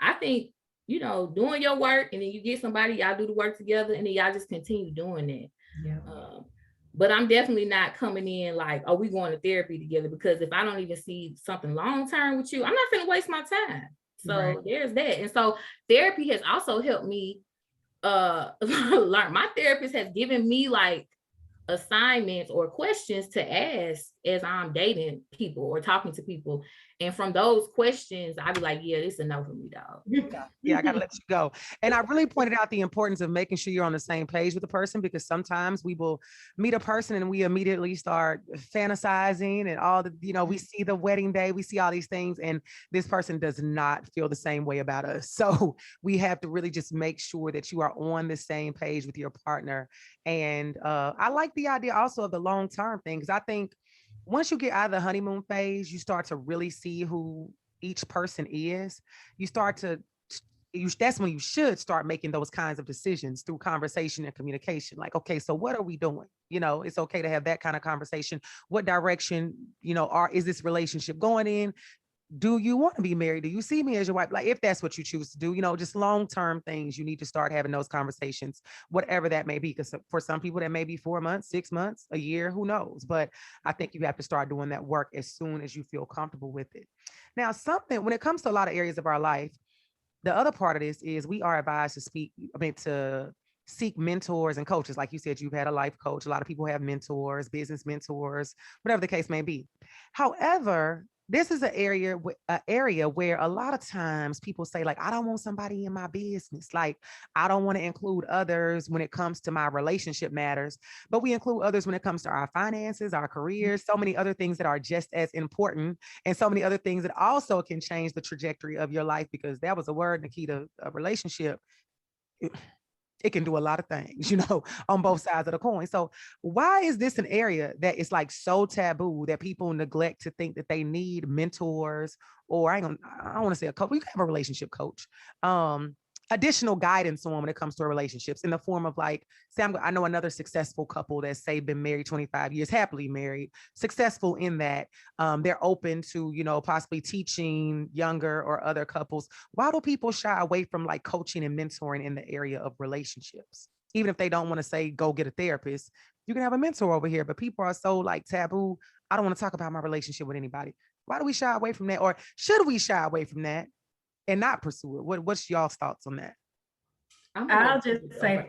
I think, doing your work, and then you get somebody, y'all do the work together, and then y'all just continue doing that. Yeah. But I'm definitely not coming in like, oh, we going to therapy together, because if I don't even see something long term with you, I'm not going to waste my time. So Right. there's that. And so therapy has also helped me learn. My therapist has given me like assignments or questions to ask as I'm dating people or talking to people. And from those questions, I'd be like, yeah, this is a no for me, dog. Yeah, I gotta let you go. And I really pointed out the importance of making sure you're on the same page with the person, because sometimes we will meet a person and we immediately start fantasizing and all the, we see the wedding day, we see all these things, and this person does not feel the same way about us. So we have to really just make sure that you are on the same page with your partner. And I like the idea also of the long-term thing, because I think once you get out of the honeymoon phase, you start to really see who each person is. You start to that's when you should start making those kinds of decisions through conversation and communication. Like, okay, so what are we doing? It's okay to have that kind of conversation. What direction, is this relationship going in? Do you want to be married? Do you see me as your wife? Like, if that's what you choose to do, just long-term things, you need to start having those conversations, whatever that may be. Because for some people that may be 4 months, 6 months, a year, who knows? But I think you have to start doing that work as soon as you feel comfortable with it. Now, when it comes to a lot of areas of our life, the other part of this is we are advised to seek mentors and coaches. Like you said, you've had a life coach. A lot of people have mentors, business mentors, whatever the case may be. However, this is an area where a lot of times people say, like, I don't want somebody in my business. Like, I don't want to include others when it comes to my relationship matters, but we include others when it comes to our finances, our careers, so many other things that are just as important, and so many other things that also can change the trajectory of your life. Because that was a word, Nikita, a relationship. It can do a lot of things, on both sides of the coin. So why is this an area that is like so taboo that people neglect to think that they need mentors, or I don't want to say a coach, we can have a relationship coach, additional guidance on when it comes to relationships in the form of, like, say, I know another successful couple that say been married 25 years, happily married, successful in that, they're open to, possibly teaching younger or other couples. Why do people shy away from like coaching and mentoring in the area of relationships? Even if they don't want to say, go get a therapist, you can have a mentor over here, but people are so like taboo. I don't want to talk about my relationship with anybody. Why do we shy away from that? Or should we shy away from that and not pursue it? What's y'all's thoughts on that? I'll just say,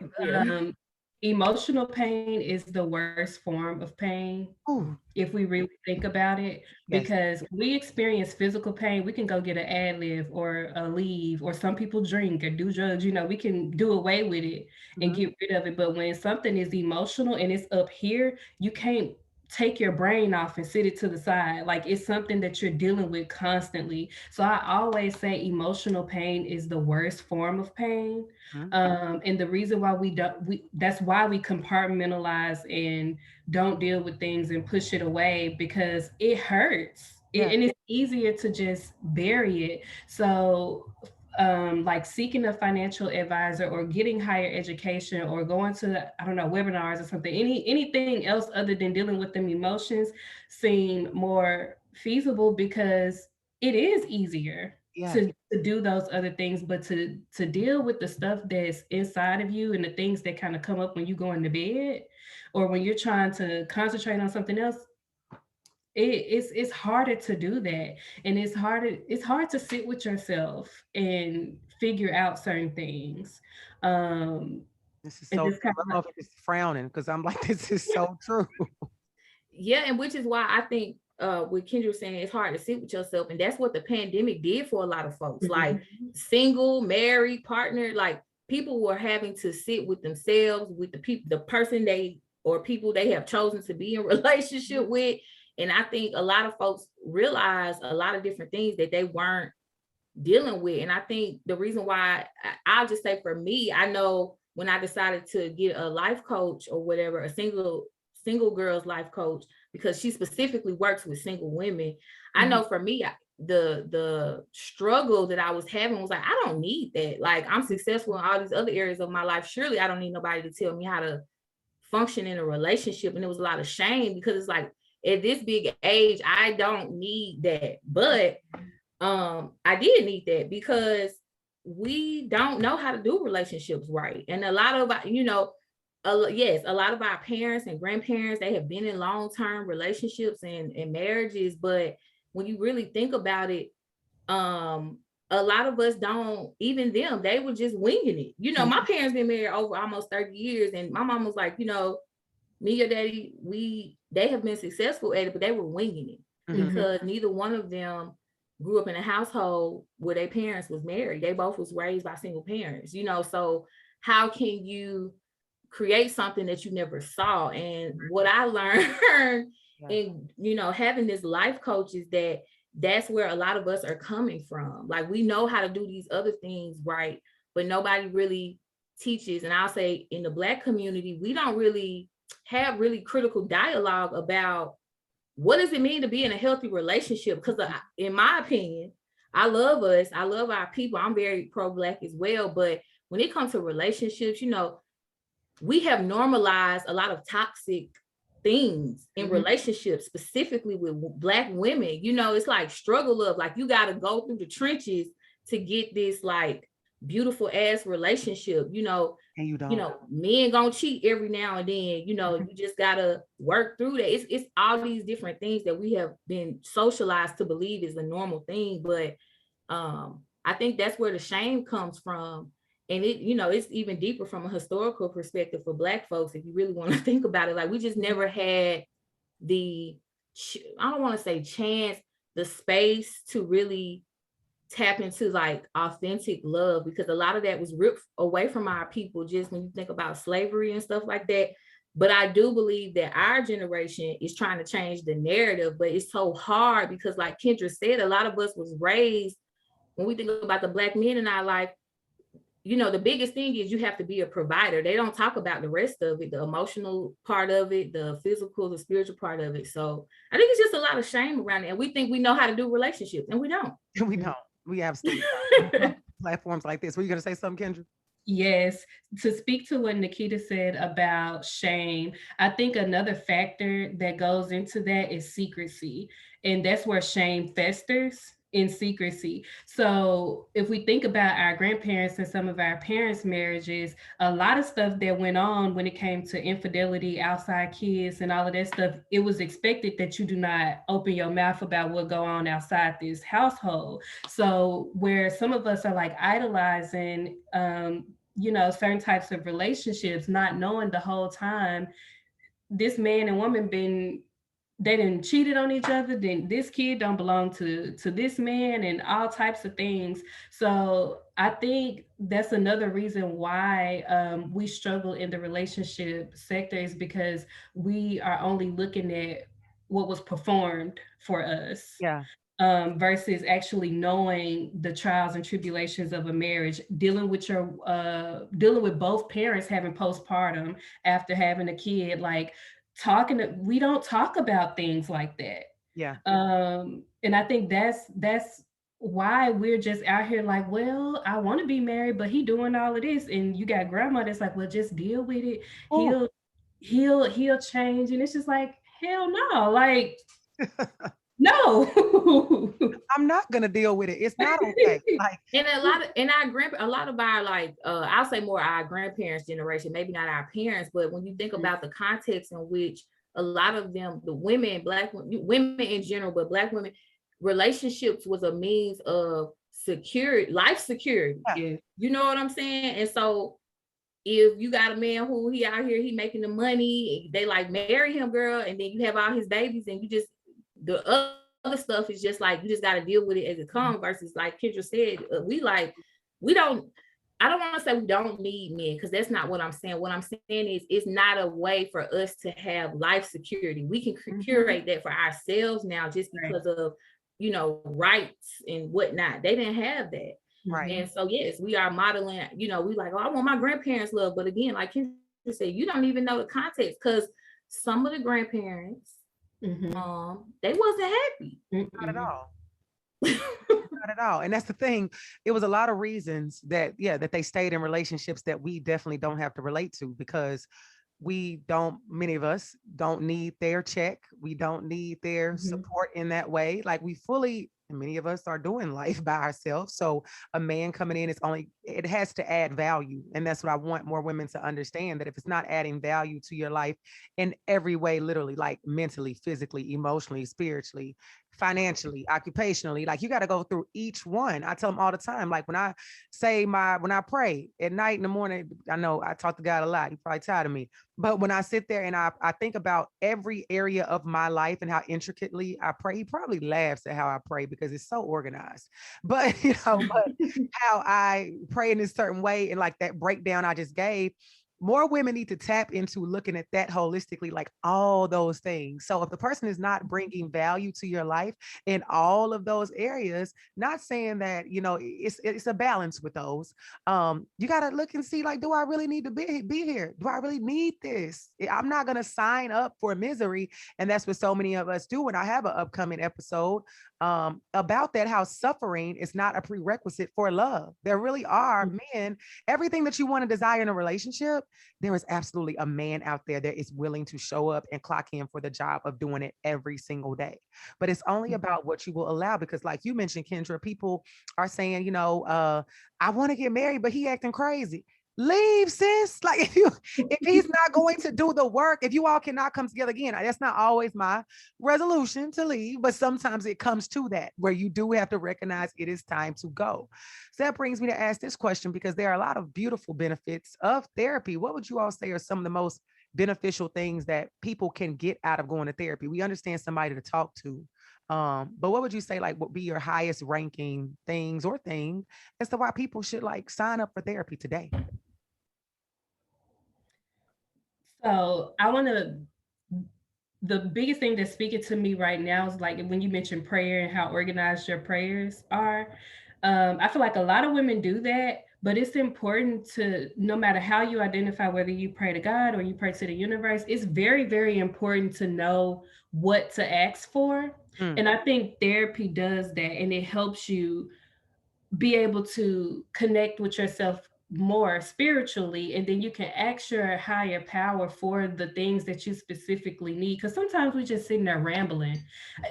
emotional pain is the worst form of pain. Ooh. If we really think about it, Yes. because we experience physical pain, we can go get an ad lib or a leave, or some people drink or do drugs, we can do away with it and get rid of it. But when something is emotional and it's up here, you can't take your brain off and sit it to the side. Like, it's something that you're dealing with constantly. So I always say emotional pain is the worst form of pain. And the reason why that's why we compartmentalize and don't deal with things and push it away, because it hurts. And it's easier to just bury it. So like seeking a financial advisor or getting higher education or going to, I don't know, webinars or something, anything else other than dealing with them emotions seem more feasible, because it is easier to do those other things. But to deal with the stuff that's inside of you and the things that kind of come up when you go into bed or when you're trying to concentrate on something else, it's harder to do that. And it's hard to sit with yourself and figure out certain things. This is so true. I don't know if it's frowning because I'm like, this is so true. Yeah, and which is why I think what Kendra was saying, it's hard to sit with yourself. And that's what the pandemic did for a lot of folks. Like single, married, partner, like people were having to sit with themselves, with the person people they have chosen to be in relationship with. And I think a lot of folks realize a lot of different things that they weren't dealing with. And I think the reason why, I'll just say for me, I know when I decided to get a life coach or whatever, a single girls life coach, because she specifically works with single women. I know for me, the struggle that I was having was like, I don't need that. Like, I'm successful in all these other areas of my life. Surely I don't need nobody to tell me how to function in a relationship. And there was a lot of shame, because it's like, at this big age, I don't need that. But I did need that, because we don't know how to do relationships right. And a lot of, a lot of our parents and grandparents, they have been in long-term relationships and marriages. But when you really think about it, a lot of us don't, even them, they were just winging it. My parents been married over almost 30 years. And my mom was like, me or daddy, they have been successful at it, but they were winging it because neither one of them grew up in a household where their parents was married. They both was raised by single parents, so how can you create something that you never saw? And what I learned in, having this life coach is that's where a lot of us are coming from. Like, we know how to do these other things right, but nobody really teaches. And I'll say in the Black community, we don't really have really critical dialogue about what does it mean to be in a healthy relationship? Because in my opinion, I love us. I love our people. I'm very pro-Black as well. But when it comes to relationships, we have normalized a lot of toxic things in relationships, specifically with Black women. It's like struggle of, like, you got to go through the trenches to get this like beautiful ass relationship, and you don't. Men gonna cheat every now and then, you just gotta work through that. It's all these different things that we have been socialized to believe is a normal thing. But I think that's where the shame comes from. And it, it's even deeper from a historical perspective for Black folks, if you really want to think about it. Like, we just never had the, I don't want to say chance, the space to really tap into like authentic love, because a lot of that was ripped away from our people just when you think about slavery and stuff like that. But I do believe that our generation is trying to change the narrative, but it's so hard because, like Kendra said, a lot of us was raised, when we think about the Black men in our life, the biggest thing is you have to be a provider. They don't talk about the rest of it, the emotional part of it, the physical, the spiritual part of it. So I think it's just a lot of shame around it. And we think we know how to do relationships, and we don't. We don't. We absolutely don't. Platforms like this. Were you going to say something, Kendra? Yes, to speak to what Nikita said about shame, I think another factor that goes into that is secrecy. And that's where shame festers, in secrecy. So if we think about our grandparents and some of our parents' marriages, a lot of stuff that went on when it came to infidelity, outside kids, and all of that stuff, it was expected that you do not open your mouth about what go on outside this household. So where some of us are like idolizing, certain types of relationships, not knowing the whole time this man and woman they didn't cheated on each other, then this kid don't belong to this man, and all types of things. So I think that's another reason why we struggle in the relationship sector, is because we are only looking at what was performed for us. Yeah. Versus actually knowing the trials and tribulations of a marriage, dealing with both parents having postpartum after having a kid, like we don't talk about things like that. Yeah. And I think that's why we're just out here like, well, I want to be married, but he doing all of this, and you got grandma that's like, well, just deal with it. Oh. He'll change, and it's just like, hell no, like. No. I'm not gonna deal with it. It's not okay. Like, and a lot of our, like, I'll say more our grandparents' generation, maybe not our parents, but when you think about the context in which a lot of them, the women, Black women in general, but Black women, relationships was a means of security, life security. Yeah. You know what I'm saying? And so if you got a man who he out here, he making the money, they like marry him, girl, and then you have all his babies, and you just, the other stuff is just like, you just got to deal with it as it comes. Versus, like Kendra said, I don't want to say we don't need men, because that's not what I'm saying. What I'm saying is, it's not a way for us to have life security. We can curate that for ourselves now, just because of, rights and whatnot. They didn't have that. right. And so, yes, we are modeling, we like, oh, I want my grandparents' love. But again, like Kendra said, you don't even know the context, because some of the grandparents, they wasn't happy. Not at all. Not at all. And that's the thing. It was a lot of reasons that they stayed in relationships that we definitely don't have to relate to, because many of us don't need their check. We don't need their support in that way. Like, many of us are doing life by ourselves. So a man coming in, it has to add value. And that's what I want more women to understand, that if it's not adding value to your life in every way, literally, like mentally, physically, emotionally, spiritually, financially, occupationally, like, you got to go through each one. I tell them all the time, like, when I pray at night, in the morning, I know I talk to God a lot. He's probably tired of me. But when I sit there and I think about every area of my life and how intricately I pray, he probably laughs at how I pray, because it's so organized. But, but how I pray in this certain way, and like that breakdown I just gave, more women need to tap into looking at that holistically, like all those things. So if the person is not bringing value to your life in all of those areas, not saying that, it's a balance with those. You got to look and see, like, do I really need to be here? Do I really need this? I'm not going to sign up for misery. And that's what so many of us do. And I have an upcoming episode about that, how suffering is not a prerequisite for love. There really are men, everything that you want to desire in a relationship, there is absolutely a man out there that is willing to show up and clock in for the job of doing it every single day. But it's only about what you will allow, because like you mentioned, Kendra, people are saying, I want to get married, but he acting crazy. leave, sis. Like if he's not going to do the work, if you all cannot come together again, that's not always my resolution to leave, but sometimes it comes to that where you do have to recognize it is time to go. So that brings me to ask this question, because there are a lot of beautiful benefits of therapy. What would you all say are some of the most beneficial things that people can get out of going to therapy? We understand somebody to talk to. But what would you say like would be your highest ranking things or thing as to why people should like sign up for therapy today? So I want to, the biggest thing that's speaking to me right now is like when you mentioned prayer and how organized your prayers are. I feel like a lot of women do that, but it's important to, no matter how you identify, whether you pray to God or you pray to the universe, it's very, very important to know what to ask for. Mm, And I think therapy does that, and it helps you be able to connect with yourself more spiritually, and then you can ask your higher power for the things that you specifically need, because sometimes we just sitting there rambling.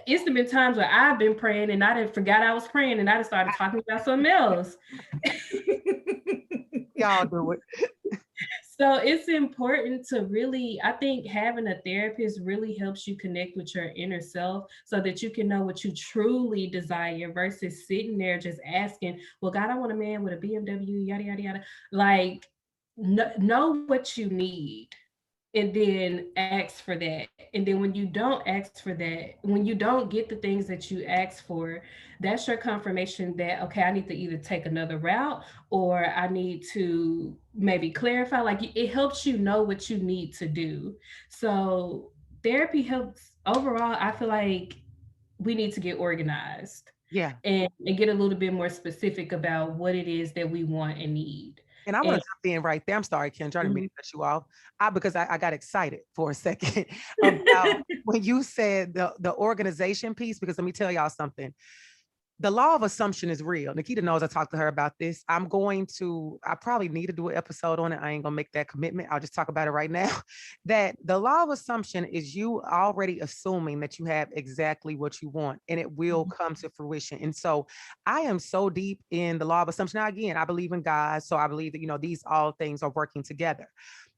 It's been times where I've been praying and I didn't forgot I was praying and I just started talking about something else. y'all do it. So it's important to really, I think having a therapist really helps you connect with your inner self so that you can know what you truly desire versus sitting there just asking, well, God, I want a man with a BMW, yada, yada, yada. Like, know what you need and then ask for that. And then when you don't ask for that, when you don't get the things that you ask for, that's your confirmation that, okay, I need to either take another route or I need to maybe clarify. Like it helps you know what you need to do. So therapy helps overall. I feel like we need to get organized Yeah. and get a little bit more specific about what it is that we want and need. And I want And to jump in right there. I'm sorry, Kendra, I didn't mean mhm. to cut you off. Because I got excited for a second about when you said the organization piece, because let me tell y'all something. The law of assumption is real. Nikita knows I talked to her about this. I probably need to do an episode on it. I ain't gonna make that commitment. I'll just talk about it right now. That the law of assumption is you already assuming that you have exactly what you want and it will come to fruition. And so I am so deep in the law of assumption. Now, again, I believe in God. So I believe that, these all things are working together.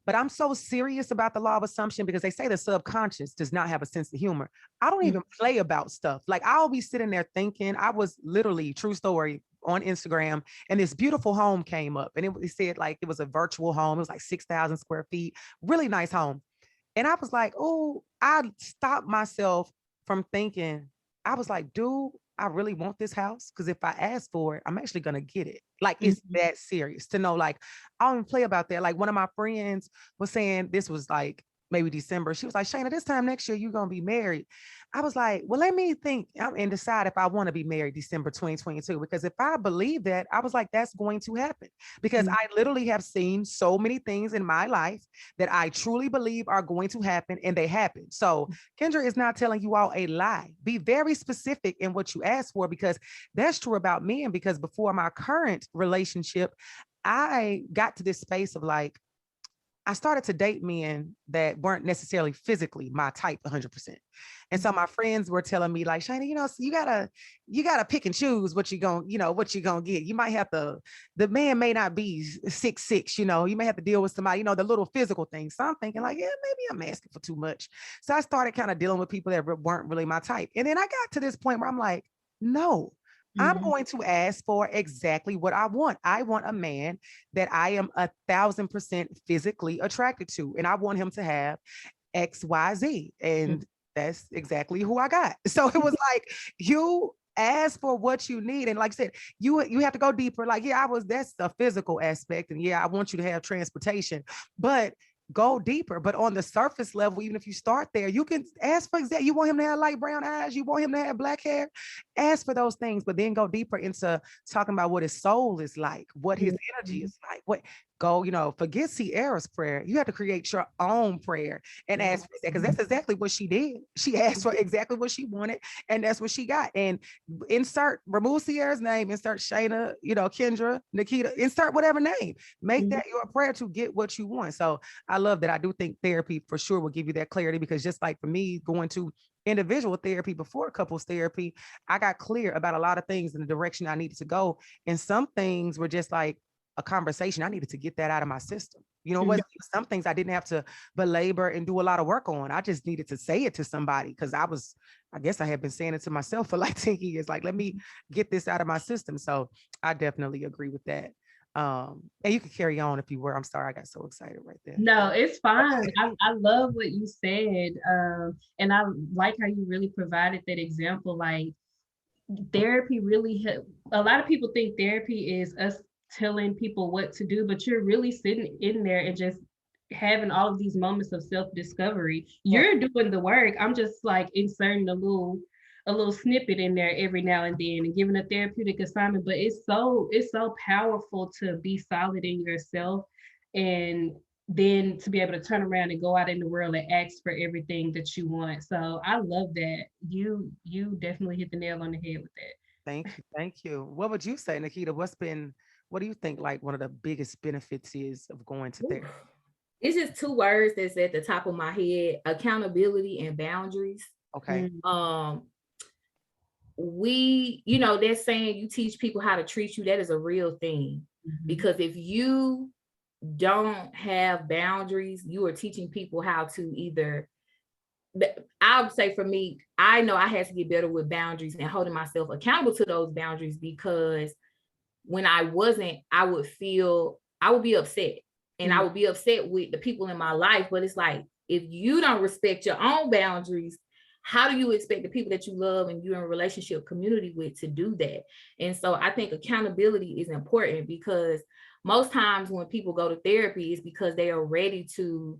But I'm so serious about the law of assumption because they say the subconscious does not have a sense of humor. I don't even play about stuff. Like I'll be sitting there thinking, I was literally, true story, on Instagram, and this beautiful home came up, and it said like it was a virtual home. It was like 6,000 square feet, really nice home. And I was like, oh, I stopped myself from thinking, I was like, dude, I really want this house. Cause if I ask for it, I'm actually gonna get it. Like it's Mhm. that serious to know, like, I don't even play about that. Like one of my friends was saying this was like maybe December. She was like, Shayna, this time next year, you're gonna be married. I was like, well, let me think and decide if I want to be married December 2022. Because if I believe that, I was like, that's going to happen. Because Mhm. I literally have seen so many things in my life that I truly believe are going to happen, and they happen. So Kendra is not telling you all a lie. Be very specific in what you ask for, because that's true about men. Because before my current relationship, I got to this space of like, I started to date men that weren't necessarily physically my type 100%. And so my friends were telling me like, Shana, so you gotta pick and choose what you gonna get. You might have to, the man may not be 6'6", you may have to deal with somebody, the little physical things. So I'm thinking like, yeah, maybe I'm asking for too much. So I started kind of dealing with people that weren't really my type. And then I got to this point where I'm like, no, I'm Mhm. going to ask for exactly what I want. I want a man that I am 1,000% physically attracted to. And I want him to have XYZ. And that's exactly who I got. So it was like, you ask for what you need. And like I said, you have to go deeper. Like, yeah, that's the physical aspect. And yeah, I want you to have transportation, but go deeper. But on the surface level, even if you start there, you can ask for exactly, you want him to have light brown eyes, you want him to have black hair, ask for those things, but then go deeper into talking about what his soul is like, what his energy Mhm. is like, what go, forget Sierra's prayer. You have to create your own prayer and ask for that, because that's exactly what she did. She asked for exactly what she wanted, and that's what she got. And remove Sierra's name, insert Shayna, Kendra, Nikita, insert whatever name. Make Mhm. that your prayer to get what you want. So I love that. I do think therapy for sure will give you that clarity, because just like for me going to individual therapy before couples therapy, I got clear about a lot of things in the direction I needed to go. And some things were just like, a conversation, I needed to get that out of my system. You know, it wasn't some things I didn't have to belabor and do a lot of work on. I just needed to say it to somebody because I guess I had been saying it to myself for like 10 years. Like, let me get this out of my system. So I definitely agree with that. And you can carry on if you were. I'm sorry, I got so excited right there. No, it's fine. I love what you said. And I like how you really provided that example. Like, therapy really a lot of people think therapy is us telling people what to do, but you're really sitting in there and just having all of these moments of self-discovery. You're doing the work. I'm just like inserting a little snippet in there every now and then and giving a therapeutic assignment. But it's so powerful to be solid in yourself, and then to be able to turn around and go out in the world and ask for everything that you want. So I love that. You definitely hit the nail on the head with that. Thank you. What would you say, Nikita? What do you think like one of the biggest benefits is of going to therapy? It's just two words that's at the top of my head: accountability and boundaries. Okay. They're saying you teach people how to treat you. That is a real thing. Because if you don't have boundaries, you are teaching people how to either, I would say for me, I know I had to get better with boundaries and holding myself accountable to those boundaries, because when I wasn't, I would be upset, and I would be upset with the people in my life. But it's like, if you don't respect your own boundaries, how do you expect the people that you love and you're in a relationship community with to do that? And so I think accountability is important, because most times when people go to therapy, it's because they are ready to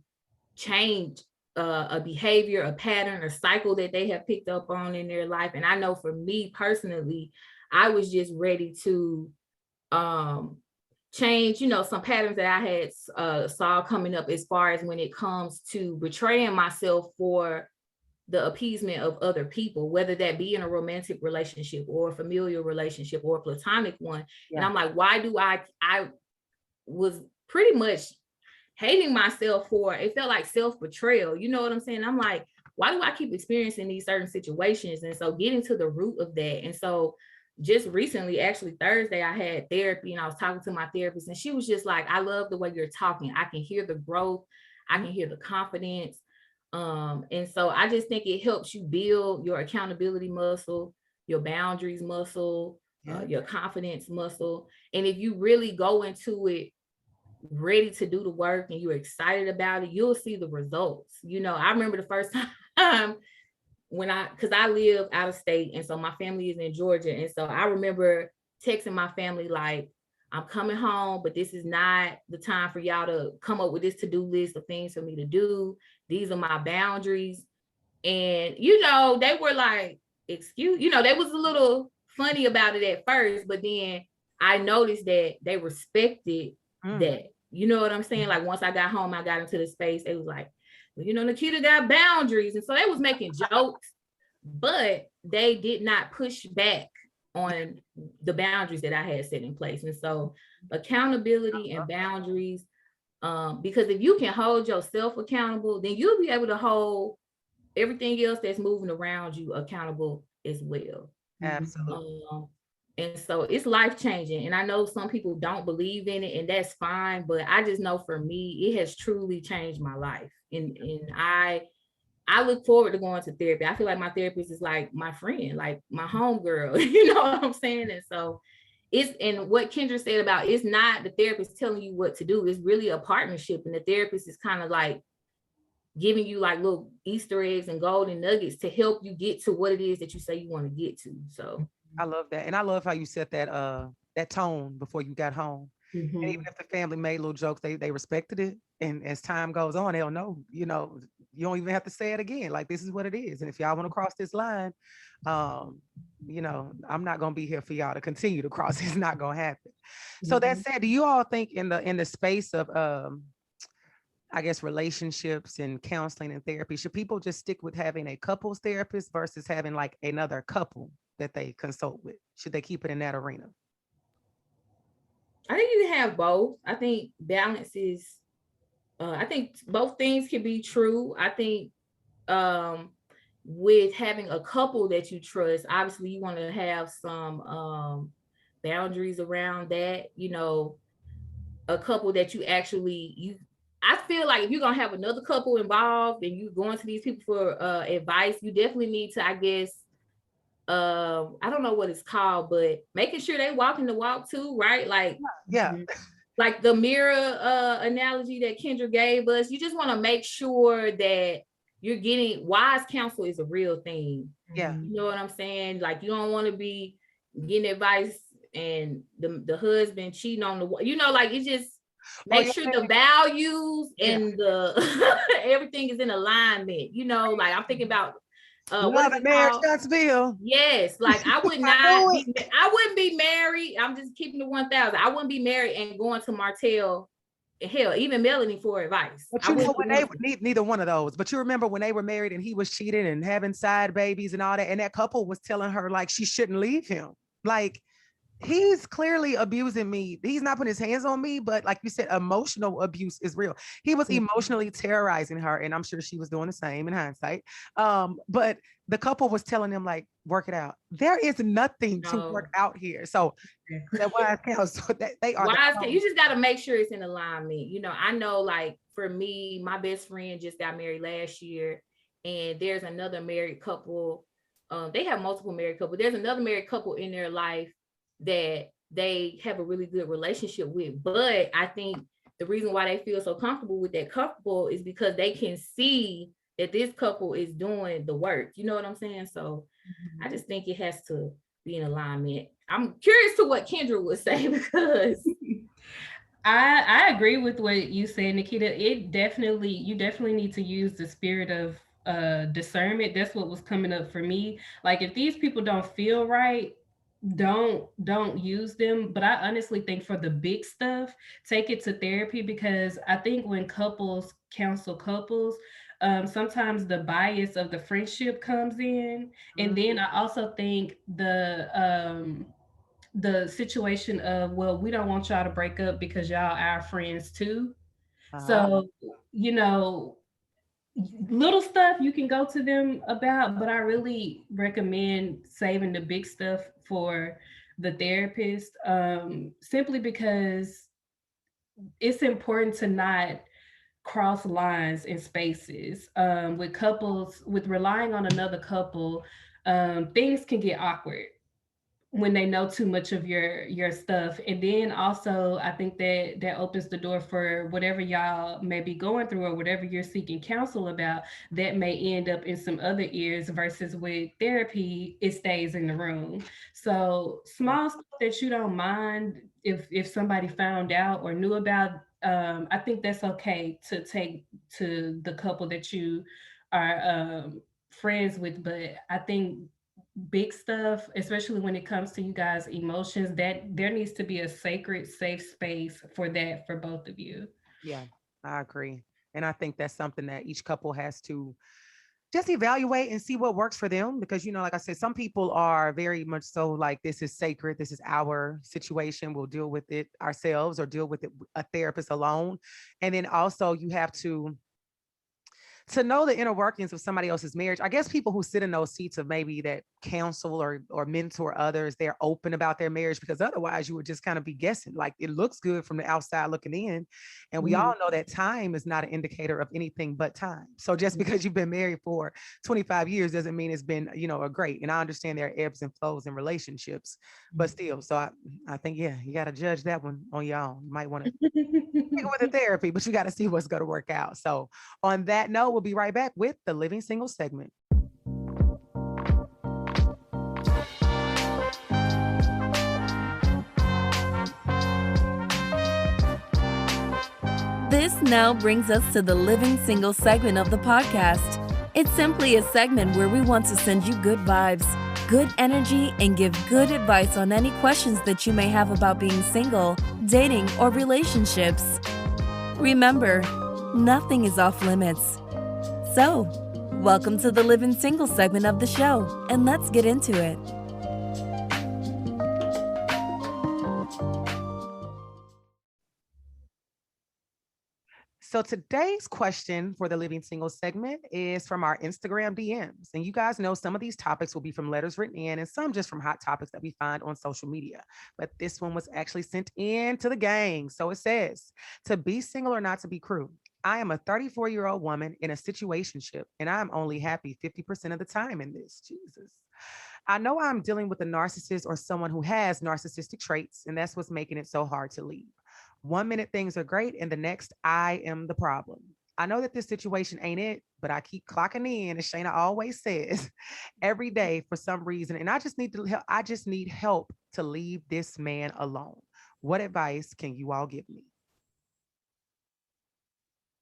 change a behavior, a pattern, a cycle that they have picked up on in their life. And I know for me personally, I was just ready to change, some patterns that I had saw coming up, as far as when it comes to betraying myself for the appeasement of other people, whether that be in a romantic relationship or a familial relationship or a platonic one. Yeah. And I'm like, why do I was pretty much hating myself for, it felt like self-betrayal. You know what I'm saying? I'm like, why do I keep experiencing these certain situations? And so getting to the root of that. And so just recently, actually Thursday, I had therapy, and I was talking to my therapist, and she was just like, I love the way you're talking. I can hear the growth. I can hear the confidence. And so I just think it helps you build your accountability muscle, your boundaries muscle, your confidence muscle. And if you really go into it ready to do the work and you're excited about it, you'll see the results. I remember the first time because I live out of state, and so my family is in Georgia. And so I remember texting my family like, I'm coming home, but this is not the time for y'all to come up with this to-do list of things for me to do. These are my boundaries. And, they were like, excuse, they was a little funny about it at first, but then I noticed that they respected that. You know what I'm saying? Like, once I got home, I got into the space. It was like, well, Nikita got boundaries. And so they was making jokes, but they did not push back on the boundaries that I had set in place. And so accountability and boundaries, because if you can hold yourself accountable, then you'll be able to hold everything else that's moving around you accountable as well. Absolutely. And so it's life-changing. And I know some people don't believe in it, and that's fine, but I just know for me, it has truly changed my life. And I look forward to going to therapy. I feel like my therapist is like my friend, like my homegirl, you know what I'm saying? And so and what Kendra said about, it's not the therapist telling you what to do. It's really a partnership. And the therapist is kind of like giving you like little Easter eggs and golden nuggets to help you get to what it is that you say you want to get to. So I love that. And I love how you set that tone before you got home. And even if the family made little jokes, they respected it. And as time goes on, they'll know, you don't even have to say it again. Like, this is what it is. And if y'all want to cross this line, I'm not going to be here for y'all to continue to cross. It's not going to happen. So that said, do you all think in the space of, I guess, relationships and counseling and therapy, should people just stick with having a couples therapist versus having like another couple that they consult with? Should they keep it in that arena? I think you can have both. I think balance is, I think both things can be true. I think with having a couple that you trust, obviously you want to have some boundaries around that. a couple that I feel like if you're gonna have another couple involved and you're going to these people for advice, you definitely need to, I guess, I don't know what it's called, but making sure they walking the walk too, right? Like, yeah, like the mirror analogy that Kendra gave us. You just want to make sure that you're getting wise counsel is a real thing. Yeah. You know what I'm saying? Like, you don't want to be getting advice and the husband cheating on the, like, it just make sure the values and the everything is in alignment. Like, I'm thinking about Love and Marriage, Huntsville. Yes, like I wouldn't be married. I'm just keeping the 1,000. I wouldn't be married and going to Martell, hell, even Melanie for advice. But you know when they would need neither one of those. But you remember when they were married and he was cheating and having side babies and all that, and that couple was telling her like she shouldn't leave him. Like, he's clearly abusing me. He's not putting his hands on me, but like you said, emotional abuse is real. He was emotionally terrorizing her, and I'm sure she was doing the same in hindsight. But the couple was telling them, like, work it out. There is nothing to work out here. So that wise counsel, they are you just got to make sure it's in alignment. I know, like, for me, my best friend just got married last year, and there's another married couple. They have multiple married couples. There's another married couple in their life that they have a really good relationship with. But I think the reason why they feel so comfortable with that couple is because they can see that this couple is doing the work. You know what I'm saying? So I just think it has to be in alignment. I'm curious to what Kendra would say, because I agree with what you said, Nikita. You definitely need to use the spirit of discernment. That's what was coming up for me. Like, if these people don't feel right, don't use them. But I honestly think for the big stuff, take it to therapy, because I think when couples counsel couples, sometimes the bias of the friendship comes in. And then I also think the situation of, well, we don't want y'all to break up because y'all our friends too. So, little stuff you can go to them about, but I really recommend saving the big stuff for the therapist, simply because it's important to not cross lines in spaces. With couples, with relying on another couple, things can get awkward when they know too much of your stuff. And then also, I think that opens the door for whatever y'all may be going through or whatever you're seeking counsel about, that may end up in some other ears, versus with therapy, it stays in the room. So small stuff that you don't mind if somebody found out or knew about, I think that's okay to take to the couple that you are friends with. But I think big stuff, especially when it comes to you guys' emotions, that there needs to be a sacred, safe space for that for both of you. Yeah, I agree. And I think that's something that each couple has to just evaluate and see what works for them. Because, like I said, some people are very much so like, this is sacred. This is our situation. We'll deal with it ourselves or deal with it a therapist alone. And then also you have to know the inner workings of somebody else's marriage. I guess people who sit in those seats of maybe that counsel or mentor others, they're open about their marriage, because otherwise you would just kind of be guessing. Like, it looks good from the outside looking in. And we all know that time is not an indicator of anything but time. So just because you've been married for 25 years doesn't mean it's been, a great. And I understand there are ebbs and flows in relationships, but still. So I think, yeah, you got to judge that one on your own. You might want to with the therapy, but you got to see what's going to work out. So on that note, we'll be right back with the Living Single segment. This now brings us to the Living Single segment of the podcast. It's simply a segment where we want to send you good vibes, good energy, and give good advice on any questions that you may have about being single, dating, or relationships. Remember, nothing is off limits. So, welcome to the Living Single segment of the show, and let's get into it. So today's question for the Living Single segment is from our Instagram DMs. And you guys know some of these topics will be from letters written in and some just from hot topics that we find on social media. But this one was actually sent in to the gang. So it says, to be single or not to be crew. I am a 34-year-old woman in a situationship, and I'm only happy 50% of the time in this. Jesus. I know I'm dealing with a narcissist or someone who has narcissistic traits, and that's what's making it so hard to leave. One minute things are great, and the next, I am the problem. I know that this situation ain't it, but I keep clocking in, as Shayna always says, every day for some reason, and I just need to help. I just need help to leave this man alone. What advice can you all give me?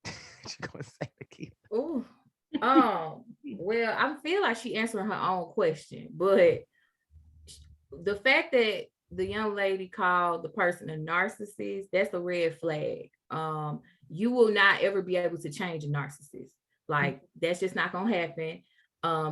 What you gonna say, Nikita? Oh, well, I feel like she answering her own question, but the fact that the young lady called the person a narcissist, that's a red flag. You will not ever be able to change a narcissist. Like, that's just not gonna happen.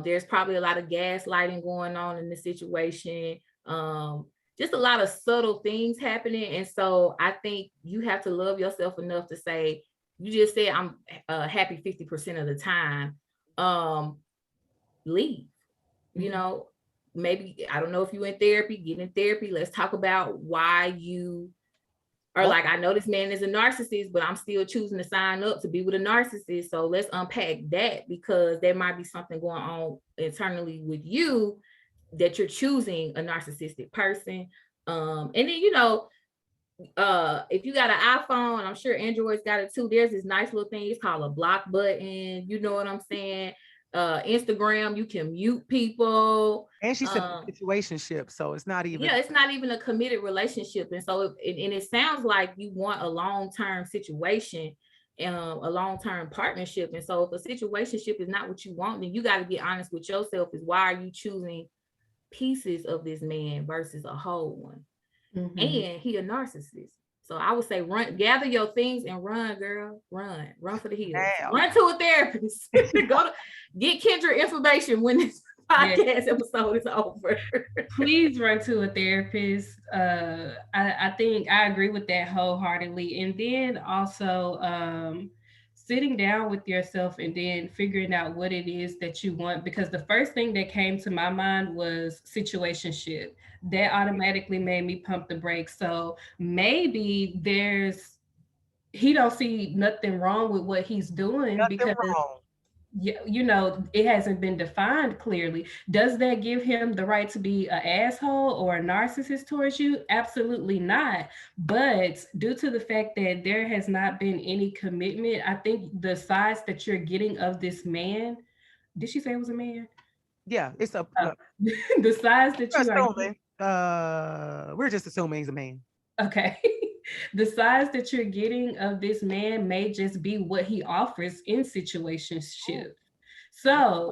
There's probably a lot of gaslighting going on in the situation. Just a lot of subtle things happening. And so I think you have to love yourself enough to say, you just said I'm happy 50% of the time. Leave. You know, maybe, I don't know if you're in therapy, get in therapy. Let's talk about why you are like, I know this man is a narcissist, but I'm still choosing to sign up to be with a narcissist. So let's unpack that, because there might be something going on internally with you that you're choosing a narcissistic person. And then, you know, if you got an iPhone, and I'm sure Android's got it too, there's this nice little thing, it's called a block button. You know what I'm saying? Instagram, you can mute people. And she said situationship, so it's not even. Yeah, it's not even a committed relationship. And so it sounds like you want a long-term situation, a long-term partnership. And so if a situationship is not what you want, then you got to get honest with yourself, is why are you choosing pieces of this man versus a whole one? And he a narcissist. So I would say gather your things and run, girl. Run for the hills. Damn. Run to a therapist. Go to get Kendra information when this podcast episode is over. Please run to a therapist. I think I agree with that wholeheartedly. And then also sitting down with yourself and then figuring out what it is that you want. Because the first thing that came to my mind was situationship. That automatically made me pump the brakes. So maybe he don't see nothing wrong with what he's doing, because you know, it hasn't been defined clearly. Does that give him the right to be an asshole or a narcissist towards you? Absolutely not. But due to the fact that there has not been any commitment, I think the size that you're getting of this man, did she say it was a man? Yeah, it's a the size that you are getting, we're just assuming he's a man. Okay. The size that you're getting of this man may just be what he offers in situationship. So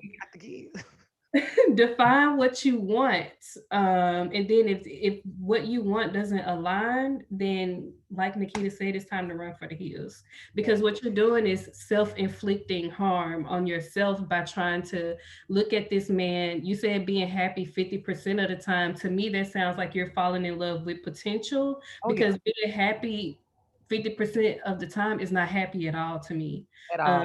define what you want. And then if what you want doesn't align, then like Nikita said, it's time to run for the hills, because what you're doing is self-inflicting harm on yourself by trying to look at this man. You said being happy 50% of the time. To me, that sounds like you're falling in love with potential, because being happy 50% of the time is not happy at all to me. At all.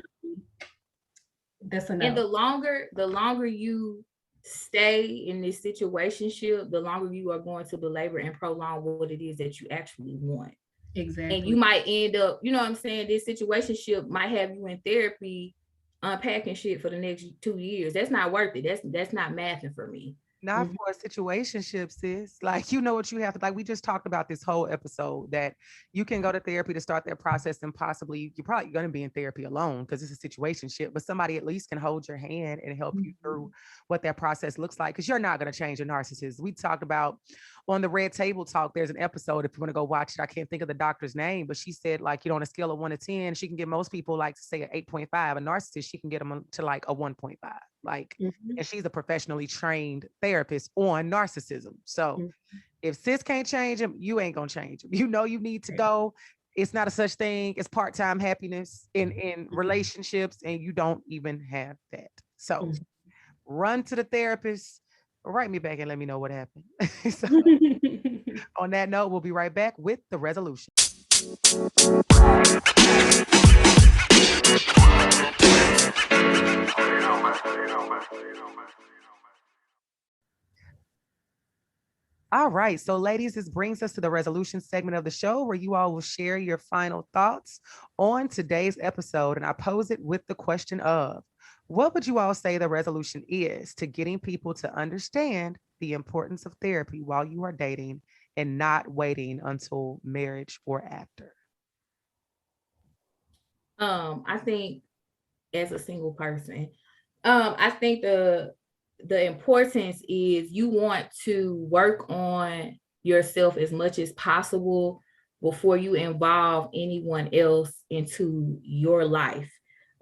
That's enough. And the longer you stay in this situationship, the longer you are going to belabor and prolong what it is that you actually want. Exactly. And you might end up, you know what I'm saying, this situationship might have you in therapy unpacking shit for the next 2 years. That's not worth it. That's not mathing for me. Not for a situationship, sis. Like, you know what you have to, like, we just talked about this whole episode, that you can go to therapy to start that process, and possibly you're probably going to be in therapy alone because it's a situationship, but somebody at least can hold your hand and help you through what that process looks like, because you're not going to change a narcissist. We talked about on the Red Table Talk, there's an episode, if you want to go watch it, I can't think of the doctor's name, but she said, like, you know, on a scale of 1 to 10, she can get most people, like, to say an 8.5. A narcissist, she can get them to like a 1.5. Like, and she's a professionally trained therapist on narcissism. So if sis can't change him, you ain't gonna change him. You know, you need to go. It's not a such thing as part-time happiness in relationships, and you don't even have that. So run to the therapist, write me back and let me know what happened. So, on that note, we'll be right back with the resolution. All right. So, ladies, this brings us to the resolution segment of the show where you all will share your final thoughts on today's episode. And I pose it with the question of what would you all say the resolution is to getting people to understand the importance of therapy while you are dating and not waiting until marriage or after? I think as a single person, I think the importance is you want to work on yourself as much as possible before you involve anyone else into your life.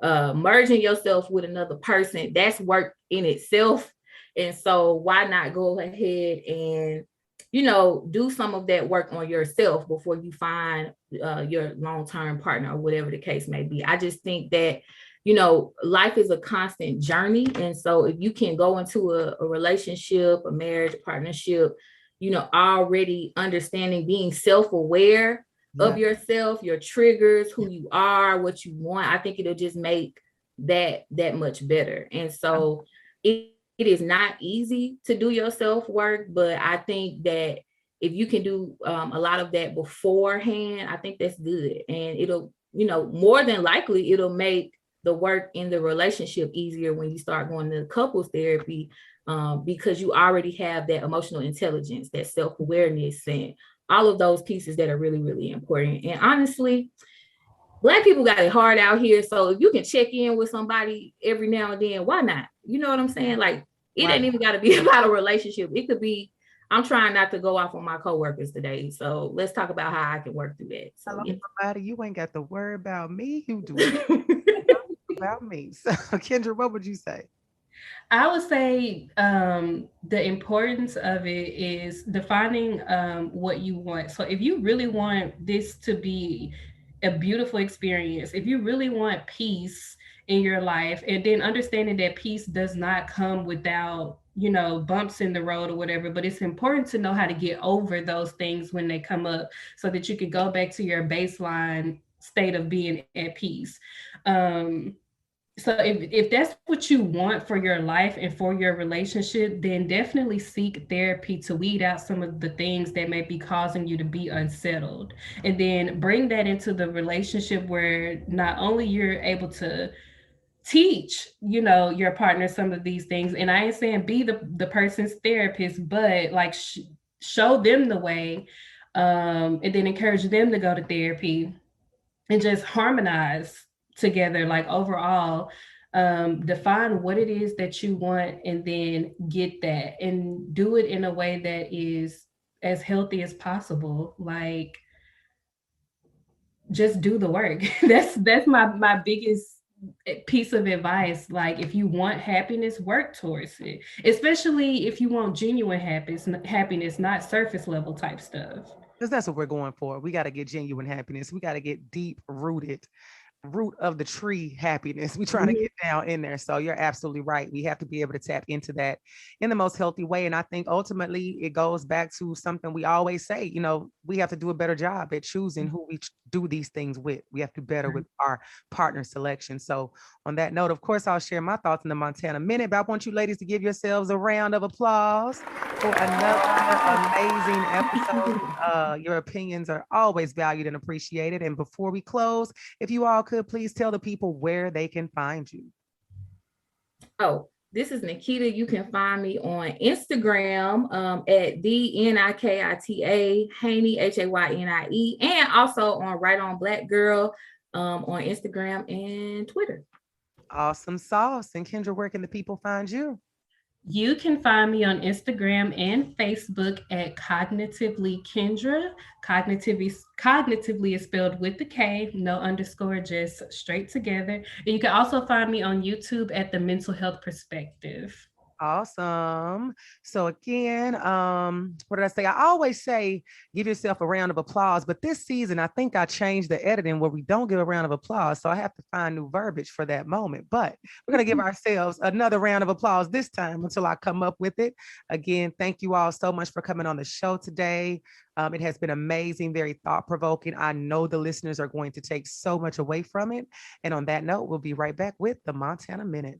Merging yourself with another person, that's work in itself. And so why not go ahead and do some of that work on yourself before you find your long-term partner or whatever the case may be. I just think that life is a constant journey. And so if you can go into a relationship, a marriage, a partnership, already understanding, being self-aware of yourself, your triggers, who you are, what you want, I think it'll just make that much better. And so it is not easy to do your self-work, but I think that if you can do a lot of that beforehand, I think that's good. And it'll, more than likely, it'll make the work in the relationship easier when you start going to couples therapy, because you already have that emotional intelligence, that self-awareness, and all of those pieces that are really, really important. And honestly, Black people got it hard out here. So if you can check in with somebody every now and then, why not? You know what I'm saying? Like, it ain't even got to be about a relationship. It could be, I'm trying not to go off on my coworkers today, so let's talk about how I can work through that. So Somebody, you ain't got to worry about me. You do about me. So, Kendra, what would you say? I would say the importance of it is defining what you want. So if you really want this to be a beautiful experience, if you really want peace in your life, and then understanding that peace does not come without, bumps in the road or whatever, but it's important to know how to get over those things when they come up so that you can go back to your baseline state of being at peace. So if that's what you want for your life and for your relationship, then definitely seek therapy to weed out some of the things that may be causing you to be unsettled. And then bring that into the relationship where not only you're able to teach, your partner some of these things. And I ain't saying be the person's therapist, but like show them the way, and then encourage them to go to therapy and just harmonize together, like overall, define what it is that you want and then get that and do it in a way that is as healthy as possible. Like, just do the work. That's my biggest piece of advice. Like, if you want happiness, work towards it, especially if you want genuine happiness, not surface level type stuff. Because that's what we're going for. We got to get genuine happiness. We got to get deep rooted, root of the tree happiness. We trying to get down in there. So you're absolutely right. We have to be able to tap into that in the most healthy way. And I think ultimately it goes back to something we always say, we have to do a better job at choosing who we do these things with. We have to do better with our partner selection. So on that note, of course, I'll share my thoughts in the Montana Minute, but I want you ladies to give yourselves a round of applause for another amazing episode. Your opinions are always valued and appreciated. And before we close, if you all could please tell the people where they can find you. Oh, this is Nikita. You can find me on Instagram at the Nikita Haney, Haynie, and also on Right On Black Girl on Instagram and Twitter. Awesome sauce. And Kendra, where can the people find you? You can find me on Instagram and Facebook at Kognitively Kendra. Cognitively is spelled with the K, no underscore, just straight together. And you can also find me on YouTube at The Mental Health Perspective. Awesome. So again, what did I say? I always say give yourself a round of applause, but this season I think I changed the editing where we don't give a round of applause. So I have to find new verbiage for that moment. But we're gonna give ourselves another round of applause this time until I come up with it. Again, thank you all so much for coming on the show today. It has been amazing, very thought-provoking. I know the listeners are going to take so much away from it. And on that note, we'll be right back with the Montana Minute.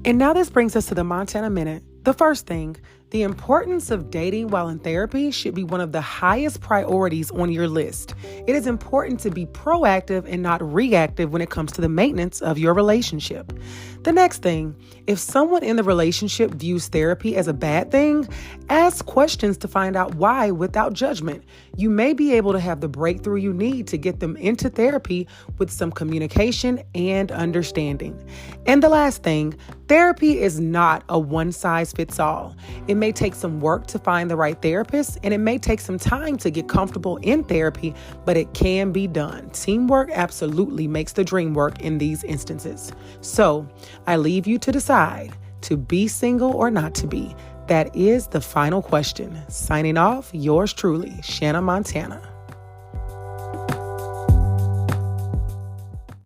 And now this brings us to the Montana Minute. The first thing, the importance of dating while in therapy should be one of the highest priorities on your list. It is important to be proactive and not reactive when it comes to the maintenance of your relationship. The next thing, if someone in the relationship views therapy as a bad thing, ask questions to find out why without judgment. You may be able to have the breakthrough you need to get them into therapy with some communication and understanding. And the last thing, therapy is not a one-size-fits-all. It may take some work to find the right therapist, and it may take some time to get comfortable in therapy, but it can be done. Teamwork absolutely makes the dream work in these instances. So I leave you to decide to be single or not to be. That is the final question. Signing off, yours truly, Shanna Montana.